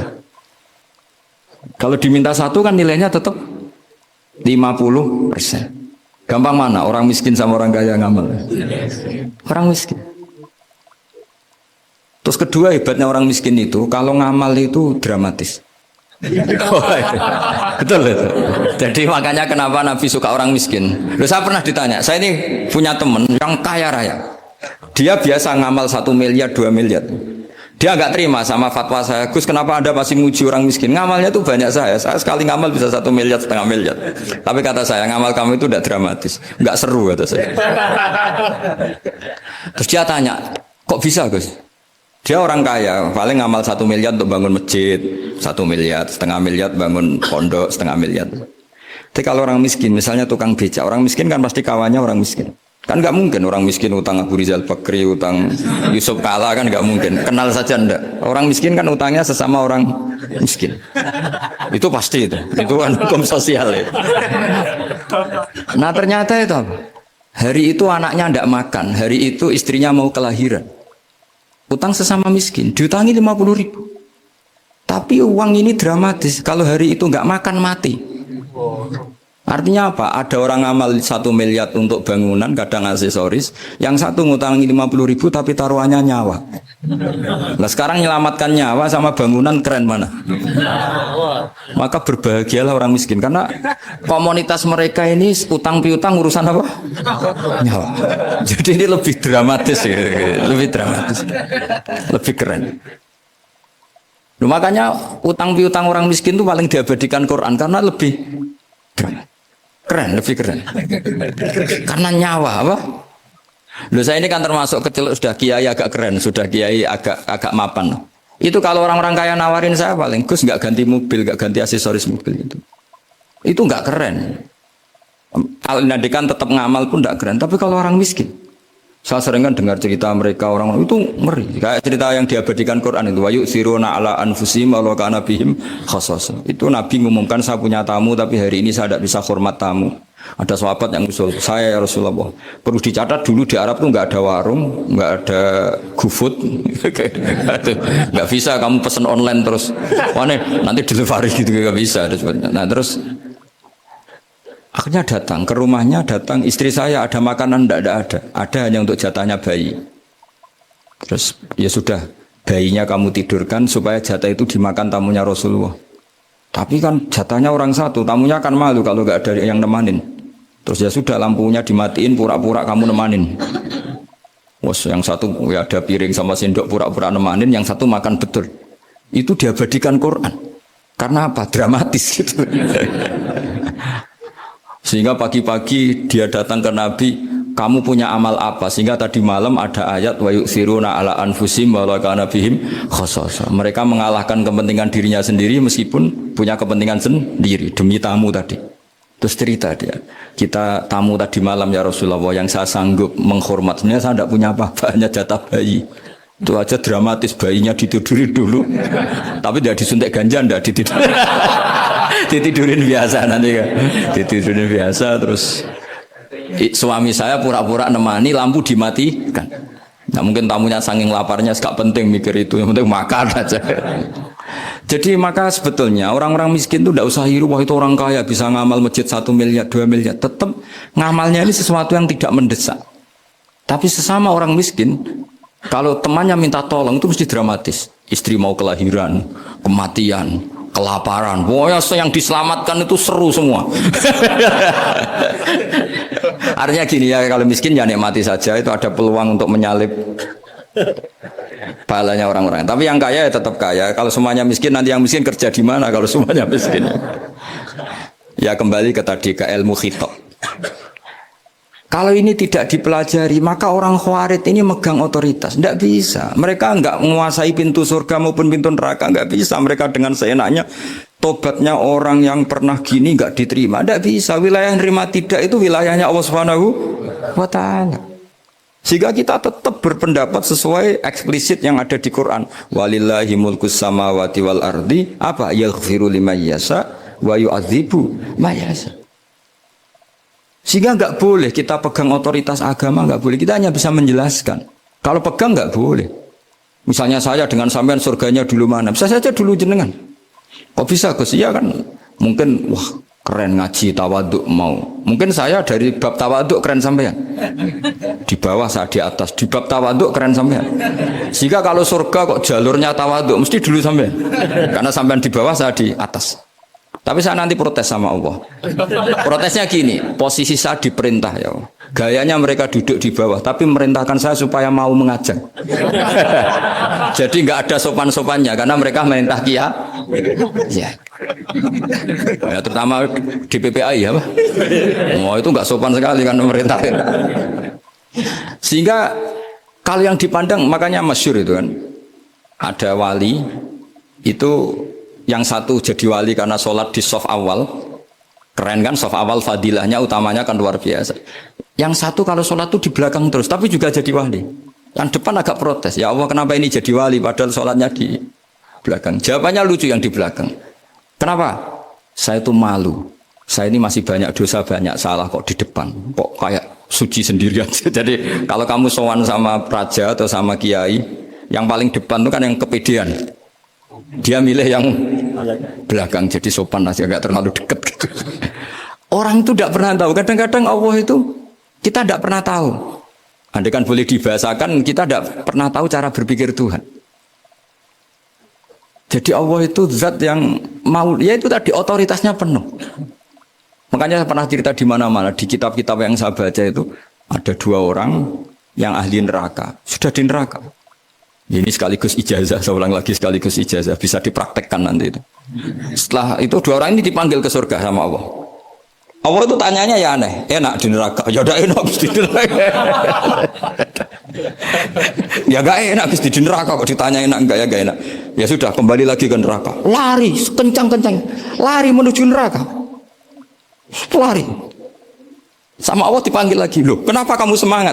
Kalau diminta 1 kan nilainya tetap 50%. Gampang mana? Orang miskin sama orang kaya ngamal. Orang miskin. Terus kedua hebatnya orang miskin itu, kalau ngamal itu dramatis. Betul itu. Jadi makanya kenapa Nabi suka orang miskin. Loh, saya pernah ditanya, saya ini punya teman yang kaya raya. Dia biasa ngamal 1 miliar, 2 miliar. Dia nggak terima sama fatwa saya, Gus kenapa Anda masih muji orang miskin? Ngamalnya tuh banyak saya sekali ngamal bisa 1 miliar, setengah miliar. Tapi kata saya, ngamal kamu itu tidak dramatis, nggak seru kata saya. Terus dia tanya, kok bisa Gus? Dia orang kaya, paling ngamal 1 miliar untuk bangun masjid, 1 miliar, setengah miliar bangun pondok, setengah miliar. Tapi kalau orang miskin, misalnya tukang beca, orang miskin kan pasti kawannya orang miskin. Kan nggak mungkin orang miskin utang Abu Rizal Bakri, utang Yusuf Kala, kan nggak mungkin. Kenal saja ndak. Orang miskin kan utangnya sesama orang miskin. Itu pasti itu kan hukum sosial ya. Nah ternyata itu apa? Hari itu anaknya ndak makan, hari itu istrinya mau kelahiran. Utang sesama miskin, diutangi 50.000. Tapi uang ini dramatis. Kalau hari itu nggak makan mati. Artinya apa? Ada orang amal 1 miliar untuk bangunan, kadang aksesoris. Yang satu ngutangi 50.000 tapi taruhannya nyawa. Nah sekarang menyelamatkan nyawa sama bangunan keren mana? Maka berbahagialah orang miskin. Karena komunitas mereka ini utang piutang urusan apa? Nyawa. Jadi ini lebih dramatis ya. Lebih dramatis. Lebih keren. Nah, makanya utang piutang orang miskin itu paling diabadikan Quran. Karena lebih keren, lebih keren. Karena nyawa apa? Loh saya ini kan termasuk kecil sudah kiai agak keren, sudah kiai agak mapan. Itu kalau orang-orang kaya nawarin saya paling Gus nggak ganti mobil, nggak ganti aksesoris mobil itu. Itu nggak keren. Al-Nadikan tetap ngamal pun nggak keren. Tapi kalau orang miskin, saya sering kan dengar cerita mereka orang itu ngeri. Kayak cerita yang diabadikan Quran itu, wa yu'thiruna ala anfusihim walau kana bihim khassasah. Itu Nabi mengumumkan saya punya tamu tapi hari ini saya tidak bisa hormat tamu. Ada sahabat yang usul, saya ya Rasulullah. Perlu dicatat dulu di Arab tuh nggak ada warung, nggak ada GoFood, nggak bisa kamu pesen online terus, mana nanti delivery gitu nggak bisa. Nah terus akhirnya datang ke rumahnya, datang istri saya ada makanan ada hanya untuk jatahnya bayi. Terus ya sudah bayinya kamu tidurkan supaya jatah itu dimakan tamunya Rasulullah. Tapi kan jatahnya orang satu, tamunya kan malu kalau nggak ada yang nemanin. Terus ya sudah lampunya dimatiin, pura-pura kamu nemanin. Wos yang satu ya ada piring sama sendok pura-pura nemanin, yang satu makan betul. Itu diabadikan Quran. Karena apa? Dramatis gitu. Sehingga pagi-pagi dia datang ke Nabi, kamu punya amal apa? Sehingga tadi malam ada ayat wa yu'thiruna ala anfusihim walau kana bihim khassasah. Mereka mengalahkan kepentingan dirinya sendiri meskipun punya kepentingan sendiri demi tamu tadi. Terus cerita dia, kita tamu tadi malam ya Rasulullah, yang saya sanggup menghormat, sebenarnya saya tidak punya apa-apa, hanya jatah bayi. Itu aja dramatis, bayinya ditidurin dulu. Tapi tidak disuntik ganja, tidak ditidurin. Ditidurin biasa nanti kan. Ditidurin biasa terus suami saya pura-pura nemani, lampu dimatikan. Nah mungkin tamunya saking laparnya gak penting mikir itu, yang penting makan aja. Jadi maka sebetulnya orang-orang miskin itu tidak usah hiru, wah itu orang kaya bisa ngamal masjid 1 miliar, 2 miliar. Tetap ngamalnya ini sesuatu yang tidak mendesak. Tapi sesama orang miskin, kalau temannya minta tolong itu mesti dramatis. Istri mau kelahiran, kematian, kelaparan. Pokoknya yang diselamatkan itu seru semua. Artinya gini ya, kalau miskin ya nikmati saja, itu ada peluang untuk menyalip pahalanya orang-orang. Tapi yang kaya ya tetap kaya. Kalau semuanya miskin, nanti yang miskin kerja di mana kalau semuanya miskin? Ya kembali ke tadi, ke ilmu khitab. Kalau ini tidak dipelajari, maka orang Khawarij ini megang otoritas. Tidak bisa. Mereka enggak menguasai pintu surga maupun pintu neraka. Enggak bisa. Mereka dengan seenaknya, tobatnya orang yang pernah gini enggak diterima. Tidak bisa. Wilayah yang nerima tidak itu wilayahnya Allah Subhanahu wa Ta'ala. Sehingga kita tetap berpendapat sesuai eksplisit yang ada di Quran. Walillahi mulkus samawati wal ardi. Apa? Yaghfiru liman yasha wa yu'adzibu man yasha. Sehingga nggak boleh kita pegang otoritas agama, nggak boleh. Kita hanya bisa menjelaskan. Kalau pegang nggak boleh. Misalnya saya dengan sampean surganya dulu mana? Bisa saja dulu jenengan. Kok bisa Gus? Iya kan? Mungkin wah keren ngaji tawaduk mau. Mungkin saya dari bab tawaduk keren sampean. di bawah, saya di atas. Di bab tawaduk keren sampean. Sehingga kalau surga kok jalurnya tawaduk, mesti dulu sampean. Karena sampean di bawah, saya di atas. Tapi saya nanti protes sama Allah. Protesnya gini, posisi saya diperintah ya Allah. Gayanya mereka duduk di bawah, tapi merintahkan saya supaya mau mengajar. Jadi nggak ada sopan-sopannya, karena mereka merintah kia. Ya. Ya, terutama di PPI ya, Pak. Oh, itu nggak sopan sekali kan pemerintah. Sehingga kalau yang dipandang, makanya masyhur itu kan, ada wali itu. Yang satu jadi wali karena sholat di shaf awal, keren kan, shaf awal fadilahnya utamanya kan luar biasa. Yang satu kalau sholat tuh di belakang terus, tapi juga jadi wali. Yang depan agak protes, ya Allah kenapa ini jadi wali padahal sholatnya di belakang. Jawabannya lucu yang di belakang. Kenapa? Saya itu malu. Saya ini masih banyak dosa, banyak salah kok di depan. Kok kayak suci sendirian. Jadi kalau kamu sowan sama raja atau sama kiai, yang paling depan itu kan yang kepedean. Dia milih yang belakang jadi sopan aja, nggak terlalu dekat gitu. Orang itu tidak pernah tahu. Kadang-kadang Allah itu kita tidak pernah tahu. Andai kan boleh dibahasakan, kita tidak pernah tahu cara berpikir Tuhan. Jadi Allah itu zat yang mau, ya itu tadi otoritasnya penuh. Makanya saya pernah cerita di mana-mana di kitab-kitab yang saya baca itu ada 2 orang yang ahli neraka, sudah di neraka. Ini sekaligus ijazah, saya ulang lagi sekaligus ijazah, bisa dipraktekkan nanti itu. Setelah itu 2 orang ini dipanggil ke surga sama Allah. Allah itu tanyanya ya aneh, enak di neraka, ya udah enak di neraka. Ya gak enak di neraka kok ditanya enak enggak ya gak enak. Ya sudah kembali lagi ke neraka, lari kencang-kencang, lari menuju neraka, lari. Sama Allah dipanggil lagi, loh kenapa kamu semangat?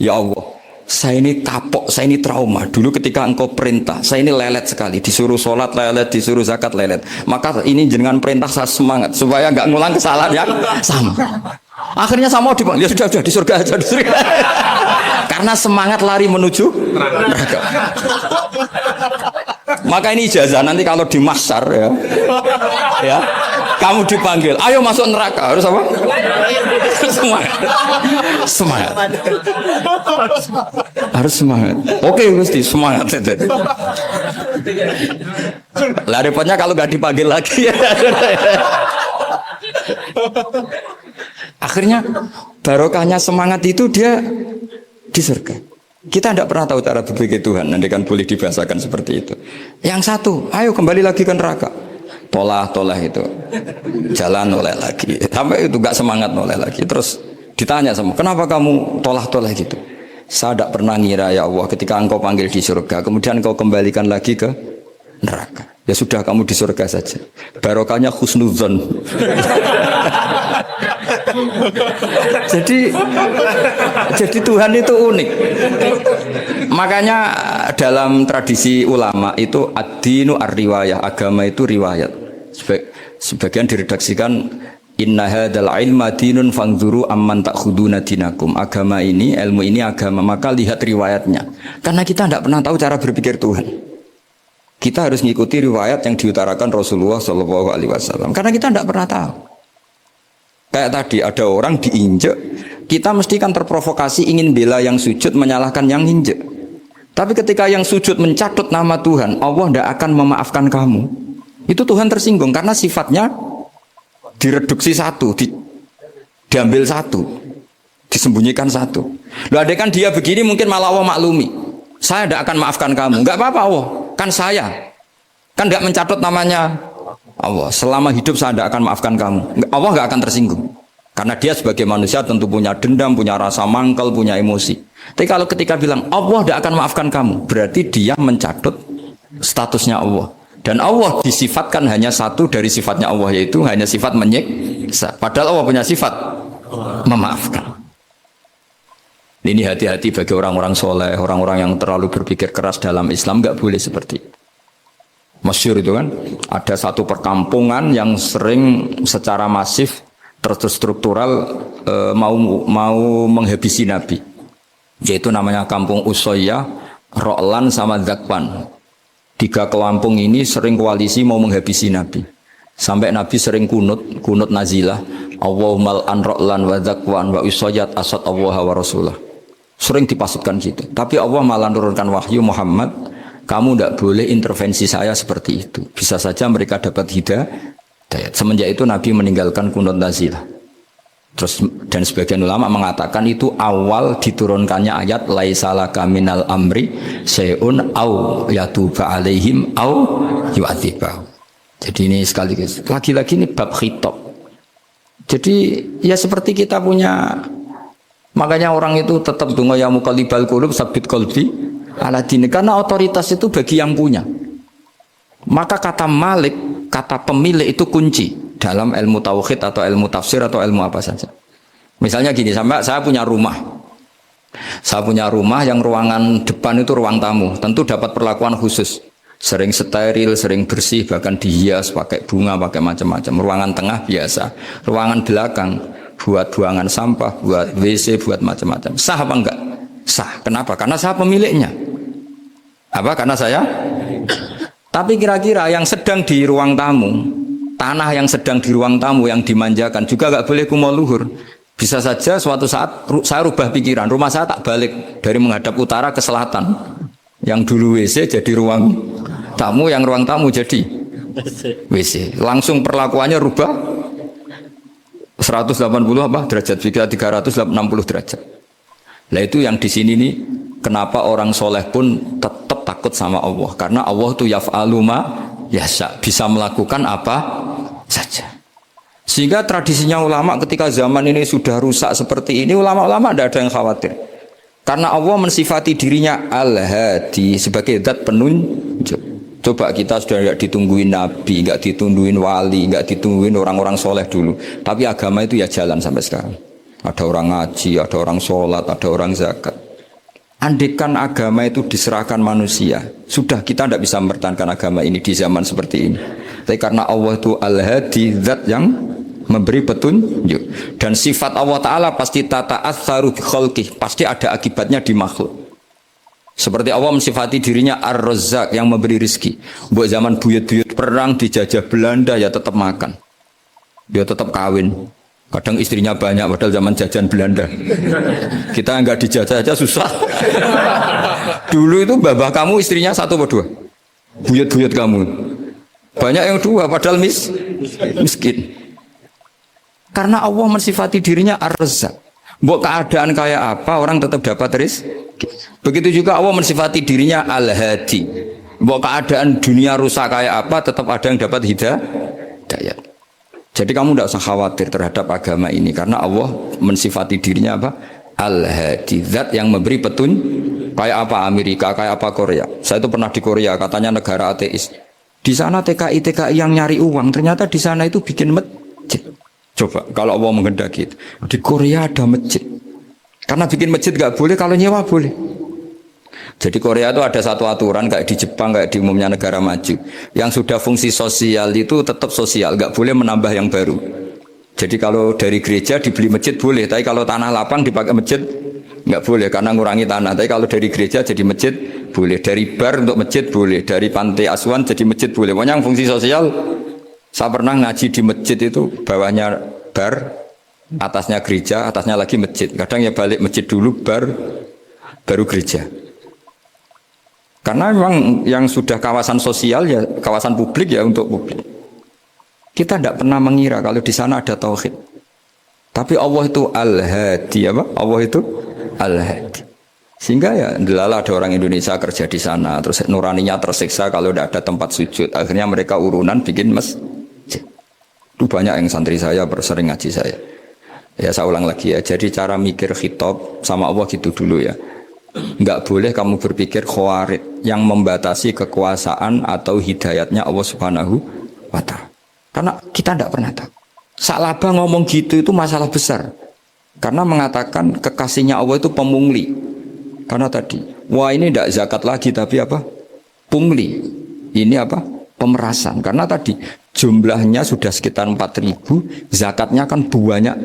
Ya Allah, saya ini kapok, saya ini trauma. Dulu ketika engkau perintah, saya ini lelet sekali. Disuruh sholat lelet, disuruh zakat lelet. Maka ini jenengan perintah saya semangat supaya nggak ngulang kesalahan yang sama. Akhirnya sama dipanggil, ya sudah di surga aja, di surga. Karena semangat lari menuju neraka. Maka ini ijazah nanti kalau di mahsyar ya, kamu dipanggil, ayo masuk neraka, harus apa? Semangat. Harus semangat. Oke, Gusti, semangat. Lah repotnya kalau nggak dipanggil lagi. Akhirnya barokahnya semangat itu dia di surga. Kita tidak pernah tahu cara berpikir Tuhan, nanti kan boleh dibahasakan seperti itu. Yang satu, ayo kembali lagi ke neraka. Tolah itu jalan noleh lagi, sampai itu gak semangat noleh lagi. Terus ditanya sama, kenapa kamu tolah gitu? Saya tidak pernah ngira ya Allah, ketika engkau panggil di surga, kemudian engkau kembalikan lagi ke neraka. Ya sudah kamu di surga saja. Barokahnya husnudzon. Jadi Tuhan itu unik. Makanya dalam tradisi ulama itu ad-dinu ar-riwayah, agama itu riwayat. Sebagian diredaksikan inna hadzal ilma dinun fanzuru amman ta'khuduna dinakum. Agama ini, ilmu ini agama, maka lihat riwayatnya. Karena kita tidak pernah tahu cara berpikir Tuhan. Kita harus mengikuti riwayat yang diutarakan Rasulullah SAW. Karena kita tidak pernah tahu. Kayak tadi ada orang diinjek, kita mesti kan terprovokasi ingin bela yang sujud menyalahkan yang injek. Tapi ketika yang sujud mencatut nama Tuhan, Allah tidak akan memaafkan kamu. Itu Tuhan tersinggung karena sifatnya direduksi satu, diambil satu, disembunyikan satu. Loh, ada kan dia begini mungkin malah Allah maklumi. Saya tidak akan maafkan kamu. Enggak apa-apa Allah, kan saya. Kan tidak mencatut namanya Allah. Selama hidup saya tidak akan maafkan kamu. Allah enggak akan tersinggung. Karena dia sebagai manusia tentu punya dendam, punya rasa mangkal, punya emosi. Tapi kalau ketika bilang Allah tidak akan maafkan kamu, berarti dia mencatut statusnya Allah. Dan Allah disifatkan hanya satu dari sifatnya Allah, yaitu hanya sifat menyiksa. Padahal Allah punya sifat memaafkan. Ini hati-hati bagi orang-orang soleh, orang-orang yang terlalu berpikir keras dalam Islam, nggak boleh seperti itu. Masyhur itu kan, ada satu perkampungan yang sering secara masif terstruktural mau menghabisi Nabi, yaitu namanya kampung Usoyyah, Ro'lan sama Zakwan. 3 kampung ini sering koalisi mau menghabisi Nabi. Sampai Nabi sering kunut nazilah, Allahumma an Ro'lan wa Zakwan wa Usoyyat asad Allah wa Rasulah. Sering dipasutkan gitu. Tapi Allah malah menurunkan wahyu, Muhammad, kamu tidak boleh intervensi saya seperti itu. Bisa saja mereka dapat hidayah. Semenjak itu Nabi meninggalkan kunut nazilah. Terus dan sebagian ulama mengatakan itu awal diturunkannya ayat laisalaka minal amri syai'un au yatuba alaihim au yu'adzibahum. Jadi ini sekaligus lagi-lagi ini bab khitab. Jadi ya seperti kita punya, makanya orang itu tetap donga ya muqallibal qulub sabit qalbi ala dini, karena otoritas itu bagi yang punya. Maka kata malik, kata pemilik itu kunci dalam ilmu tauhid atau ilmu tafsir atau ilmu apa saja. Misalnya gini, sampai saya punya rumah. Saya punya rumah yang ruangan depan itu ruang tamu, tentu dapat perlakuan khusus. Sering steril, sering bersih, bahkan dihias pakai bunga, pakai macam-macam. Ruangan tengah biasa, ruangan belakang buat buangan sampah, buat WC, buat macam-macam. Sah apa enggak? Sah. Kenapa? Karena saya pemiliknya. Apa? Karena saya. Tapi kira-kira yang sedang di ruang tamu, tanah yang sedang di ruang tamu yang dimanjakan juga enggak boleh kumo luhur. Bisa saja suatu saat saya rubah pikiran, rumah saya tak balik dari menghadap utara ke selatan. Yang dulu WC jadi ruang tamu, yang ruang tamu jadi WC. Langsung perlakuannya rubah 180 apa derajat, jika 360 derajat. Nah itu yang di sini nih, kenapa orang soleh pun tetap takut sama Allah, karena Allah itu yaf'alu ma yasha, bisa melakukan apa saja. Sehingga tradisinya ulama ketika zaman ini sudah rusak seperti ini, ulama-ulama tidak ada yang khawatir. Karena Allah mensifati dirinya Al-Hadi sebagai zat penunjuk. Coba kita sudah tidak ditungguin Nabi, nggak ditungguin wali, nggak ditungguin orang-orang soleh dulu. Tapi agama itu ya jalan sampai sekarang. Ada orang ngaji, ada orang sholat, ada orang zakat. Andaikan agama itu diserahkan manusia, sudah kita tidak bisa mempertahankan agama ini di zaman seperti ini. Tapi karena Allah itu Al-Hadi, zat yang memberi petunjuk, dan sifat Allah Ta'ala pasti tata'atsaru bi khalqih, pasti ada akibatnya di makhluk. Seperti Allah mensifati dirinya Ar-Razzaq, yang memberi rizki. Buat zaman buyut-buyut perang dijajah Belanda ya tetap makan, dia tetap kawin. Kadang istrinya banyak padahal zaman jajan Belanda. Kita enggak dijajah aja susah. Dulu itu babah kamu istrinya satu atau dua, buyut-buyut kamu banyak yang dua padahal miskin. Karena Allah mensifati dirinya Ar-Razzaq. Mbok keadaan kayak apa orang tetap dapat rezeki. Begitu juga Allah mensifati dirinya Al-Hadi. Mbok keadaan dunia rusak kayak apa tetap ada yang dapat hidayah. Jadi kamu tidak usah khawatir terhadap agama ini, karena Allah mensifati dirinya apa? Al-Hadi, zat yang memberi petunjuk. Kayak apa Amerika, kayak apa Korea. Saya itu pernah di Korea, katanya negara ateis. Di sana TKI yang nyari uang, ternyata di sana itu bikin masjid. Coba kalau Allah menghendaki, di Korea ada masjid. Karena bikin masjid nggak boleh, kalau nyewa boleh. Jadi Korea itu ada satu aturan kayak di Jepang, kayak di umumnya negara maju. Yang sudah fungsi sosial itu tetap sosial, nggak boleh menambah yang baru. Jadi kalau dari gereja dibeli masjid boleh, tapi kalau tanah lapang dipakai masjid nggak boleh karena ngurangi tanah. Tapi kalau dari gereja jadi masjid boleh, dari bar untuk masjid boleh, dari pantai asuhan jadi masjid boleh. Pokoknya yang fungsi sosial. Saya pernah ngaji di masjid itu, bawahnya bar, atasnya gereja, atasnya lagi masjid. Kadang ya balik masjid dulu, bar, baru gereja. Karena memang yang sudah kawasan sosial ya, kawasan publik ya untuk publik. Kita tidak pernah mengira kalau di sana ada tauhid. Tapi Allah itu Al-Hadi, apa? Allah itu Al-Hadi. Sehingga ya, delala ada orang Indonesia kerja di sana, terus nuraninya tersiksa kalau tidak ada tempat sujud. Akhirnya mereka urunan bikin masjid. Itu banyak yang santri saya sering ngaji saya. Ya saya ulang lagi ya. Jadi cara mikir khitab sama Allah gitu dulu ya. Enggak boleh kamu berpikir khawarid yang membatasi kekuasaan atau hidayatnya Allah Subhanahu wa ta'ala. Karena kita tidak pernah tahu. Salaba ngomong gitu itu masalah besar. Karena mengatakan kekasihnya Allah itu pemungli. Karena tadi, wah ini tidak zakat lagi tapi apa? Pungli. Ini apa? Pemerasan. Karena tadi jumlahnya sudah sekitar 4.000, zakatnya kan banyak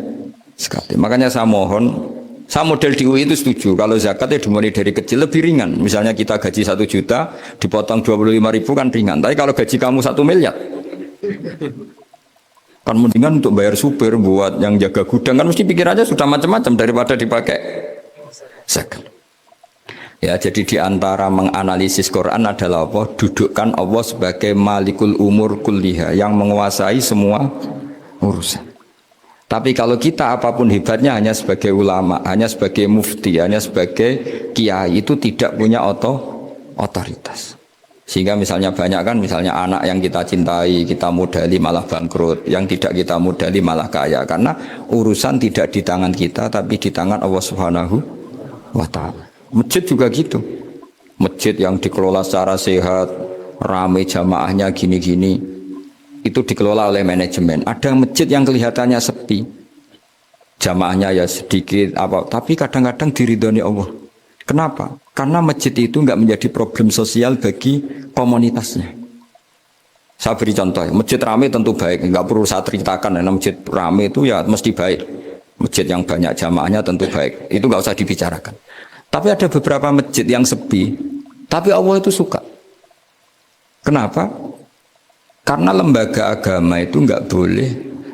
sekali. Makanya saya mohon, saya model di UI itu setuju. Kalau zakatnya dimulai dari kecil lebih ringan. Misalnya kita gaji 1 juta, dipotong 25.000 kan ringan. Tapi kalau gaji kamu 1 miliar, kan mendingan untuk bayar supir buat yang jaga gudang, kan mesti pikir aja sudah macam-macam daripada dipakai Saged. Ya, jadi di antara menganalisis Quran adalah apa? Dudukkan Allah sebagai Malikul Umur Kulliha, yang menguasai semua urusan. Tapi kalau kita apapun hebatnya hanya sebagai ulama, hanya sebagai mufti, hanya sebagai kiai, itu tidak punya otoritas. Sehingga misalnya banyak kan, misalnya anak yang kita cintai, kita modali malah bangkrut, yang tidak kita modali malah kaya, karena urusan tidak di tangan kita, tapi di tangan Allah Subhanahu wa Ta'ala. Masjid juga gitu. Masjid yang dikelola secara sehat, ramai jamaahnya gini-gini, itu dikelola oleh manajemen. Ada masjid yang kelihatannya sepi, jamaahnya ya sedikit, tapi kadang-kadang diridhoni Allah. Kenapa? Karena masjid itu nggak menjadi problem sosial bagi komunitasnya. Saya beri contoh, masjid ramai tentu baik, nggak perlu saya ceritakan. Karena masjid ramai itu ya mesti baik. Masjid yang banyak jamaahnya tentu baik, itu nggak usah dibicarakan. Tapi ada beberapa masjid yang sepi, tapi Allah itu suka. Kenapa? Karena lembaga agama itu nggak boleh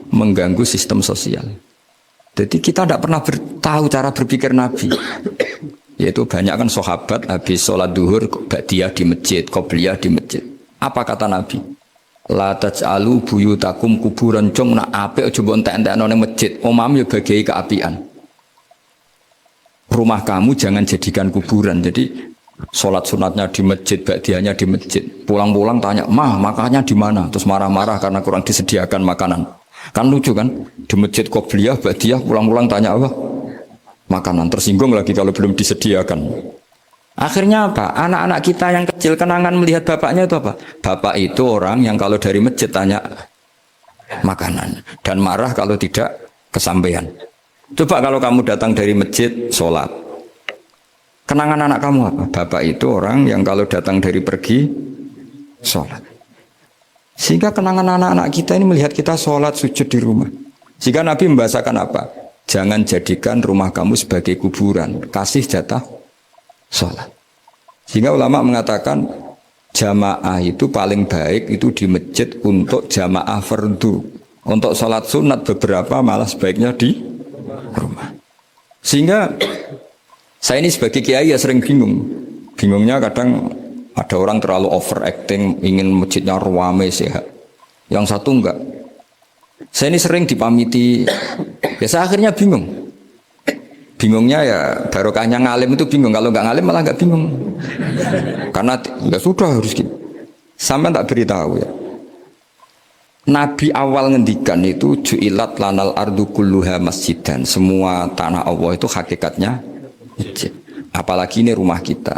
mengganggu sistem sosial. Jadi kita tidak pernah tahu cara berpikir Nabi. Yaitu banyak kan sahabat habis sholat duhur, ba'diyah di masjid, qobliyah di masjid. Apa kata Nabi? La taj'alu buyutakum kuburan, cong nak apik aja mbok entek-entekno ning masjid. Omam ya bagai keapian. Rumah kamu jangan jadikan kuburan. Jadi sholat sunatnya di masjid, ba'diyahnya di masjid. Pulang-pulang tanya, "Mah, makannya di mana?" Terus marah-marah karena kurang disediakan makanan. Kan lucu kan? Di masjid qobliyah, ba'diyah, pulang-pulang tanya apa? Makanan. Tersinggung lagi kalau belum disediakan. Akhirnya apa? Anak-anak kita yang kecil kenangan melihat bapaknya itu apa? Bapak itu orang yang kalau dari masjid tanya makanan dan marah kalau tidak kesampaian. Coba kalau kamu datang dari masjid sholat, kenangan anak kamu apa? Bapak itu orang yang kalau datang dari pergi sholat. Sehingga kenangan anak-anak kita ini melihat kita sholat sujud di rumah. Sehingga Nabi membahasakan apa? Jangan jadikan rumah kamu sebagai kuburan, kasih jatah sholat. Sehingga ulama mengatakan jamaah itu paling baik itu di masjid untuk jamaah fardu. Untuk sholat sunat beberapa malah sebaiknya di rumah. Sehingga saya ini sebagai kiai ya sering bingung. Bingungnya kadang ada orang terlalu overacting, ingin masjidnya ruame sehat. Yang satu enggak. Saya ini sering dipamiti, ya saya akhirnya bingung. Bingungnya ya barokahnya ngalim itu bingung. Kalau enggak ngalim malah enggak bingung. Karena ya sudah harus gitu. Sampai tak beritahu ya. Nabi awal ngendikan itu ju'ilat lanal ardu kulluha masjidan. Semua tanah Allah itu hakikatnya masjid. Apalagi ini rumah kita.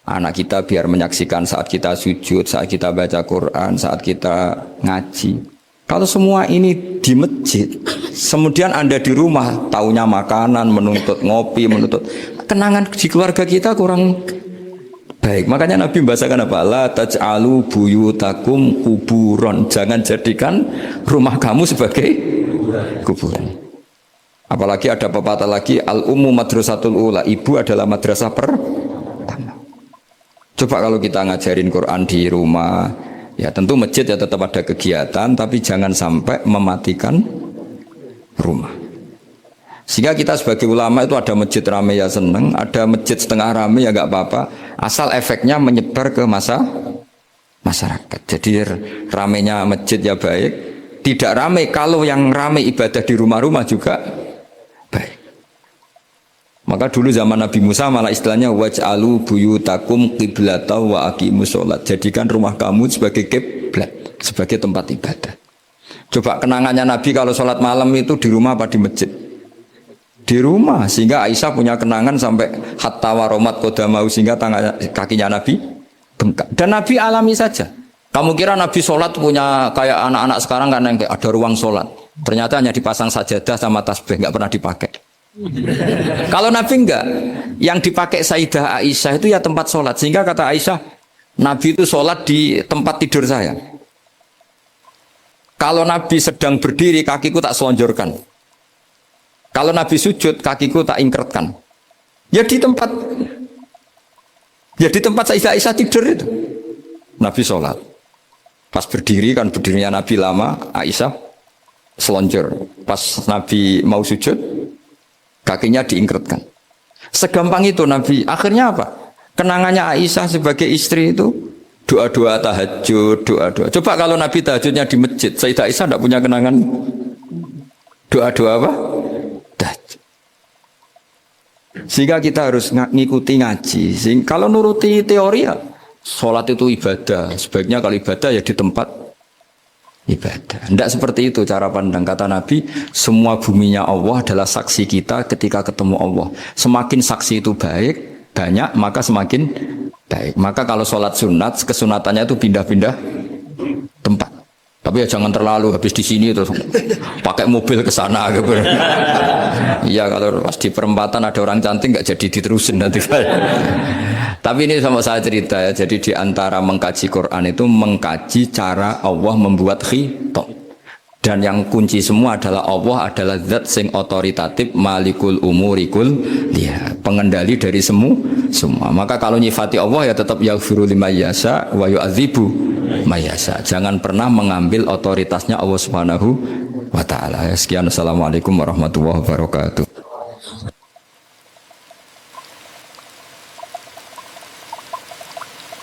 Anak kita biar menyaksikan saat kita sujud, saat kita baca Quran, saat kita ngaji. Kalau semua ini di masjid, kemudian Anda di rumah taunya makanan, menuntut ngopi, menuntut kenangan di keluarga kita kurang baik. Makanya Nabi membahasakan apa? La taj'alu buyutakum kuburon. Jangan jadikan rumah kamu sebagai kuburan. Apalagi ada pepatah lagi, al-ummu madrasatul ula. Ibu adalah madrasah pertama. Coba kalau kita ngajarin Quran di rumah, ya tentu masjid ya tetap ada kegiatan, tapi jangan sampai mematikan rumah. Sehingga kita sebagai ulama itu ada masjid ramai ya seneng, ada masjid setengah ramai ya nggak apa-apa, asal efeknya menyebar ke masyarakat. Jadi ramainya masjid ya baik, tidak ramai kalau yang ramai ibadah di rumah-rumah juga baik. Maka dulu zaman Nabi Musa malah istilahnya waj'alu buyutakum qiblatan wa aqimus sholat. Jadikan rumah kamu sebagai kiblat, sebagai tempat ibadah. Coba kenangannya Nabi kalau sholat malam itu di rumah apa di masjid? Di rumah. Sehingga Aisyah punya kenangan sampai hatta waromat qodamau, sehingga kakinya Nabi bengkak. Dan Nabi alami saja. Kamu kira Nabi sholat punya kayak anak-anak sekarang kan yang ada ruang sholat. Ternyata hanya dipasang sajadah sama tasbih, nggak pernah dipakai. Kalau Nabi enggak, yang dipakai Sayyidah Aisyah itu ya tempat sholat. Sehingga kata Aisyah, Nabi itu sholat di tempat tidur saya. Kalau Nabi sedang berdiri, kakiku tak selonjorkan. Kalau Nabi sujud, kakiku tak ingkretkan. Ya di tempat Sayyidah Aisyah tidur itu. Nabi sholat. Pas berdiri kan berdirinya Nabi lama, Aisyah selonjor. Pas Nabi mau sujud, kakinya diingkretkan. Segampang itu Nabi. Akhirnya apa? Kenangannya Aisyah sebagai istri itu doa-doa tahajud, doa-doa. Coba kalau Nabi tahajudnya di masjid, Sayyidah Aisyah tidak punya kenangan doa-doa apa? Tahajud. Sehingga kita harus ngikuti ngaji. Kalau nuruti teori ya, sholat itu ibadah. Sebaiknya kalau ibadah ya di tempat ibadah. Tidak seperti itu cara pandang kata Nabi. Semua buminya Allah adalah saksi kita ketika ketemu Allah. Semakin saksi itu banyak, maka semakin baik. Maka kalau sholat sunat, kesunatannya itu pindah-pindah tempat. Tapi ya jangan terlalu habis di sini terus pakai mobil ke sana gitu. Iya kalau pas di perempatan ada orang cantik nggak jadi diterusin nanti. Tapi ini sama saya cerita ya. Jadi di antara mengkaji Quran itu mengkaji cara Allah membuat khitab. Dan yang kunci semua adalah Allah adalah zat sing otoritatif malikul umurikul dia pengendali dari semua. Maka kalau nyifati Allah ya tetap yaghfiru liman yasha wa yu'adzibu mayasa. Jangan pernah mengambil otoritasnya Allah Subhanahu wa taala. Sekian, assalamualaikum warahmatullahi wabarakatuh.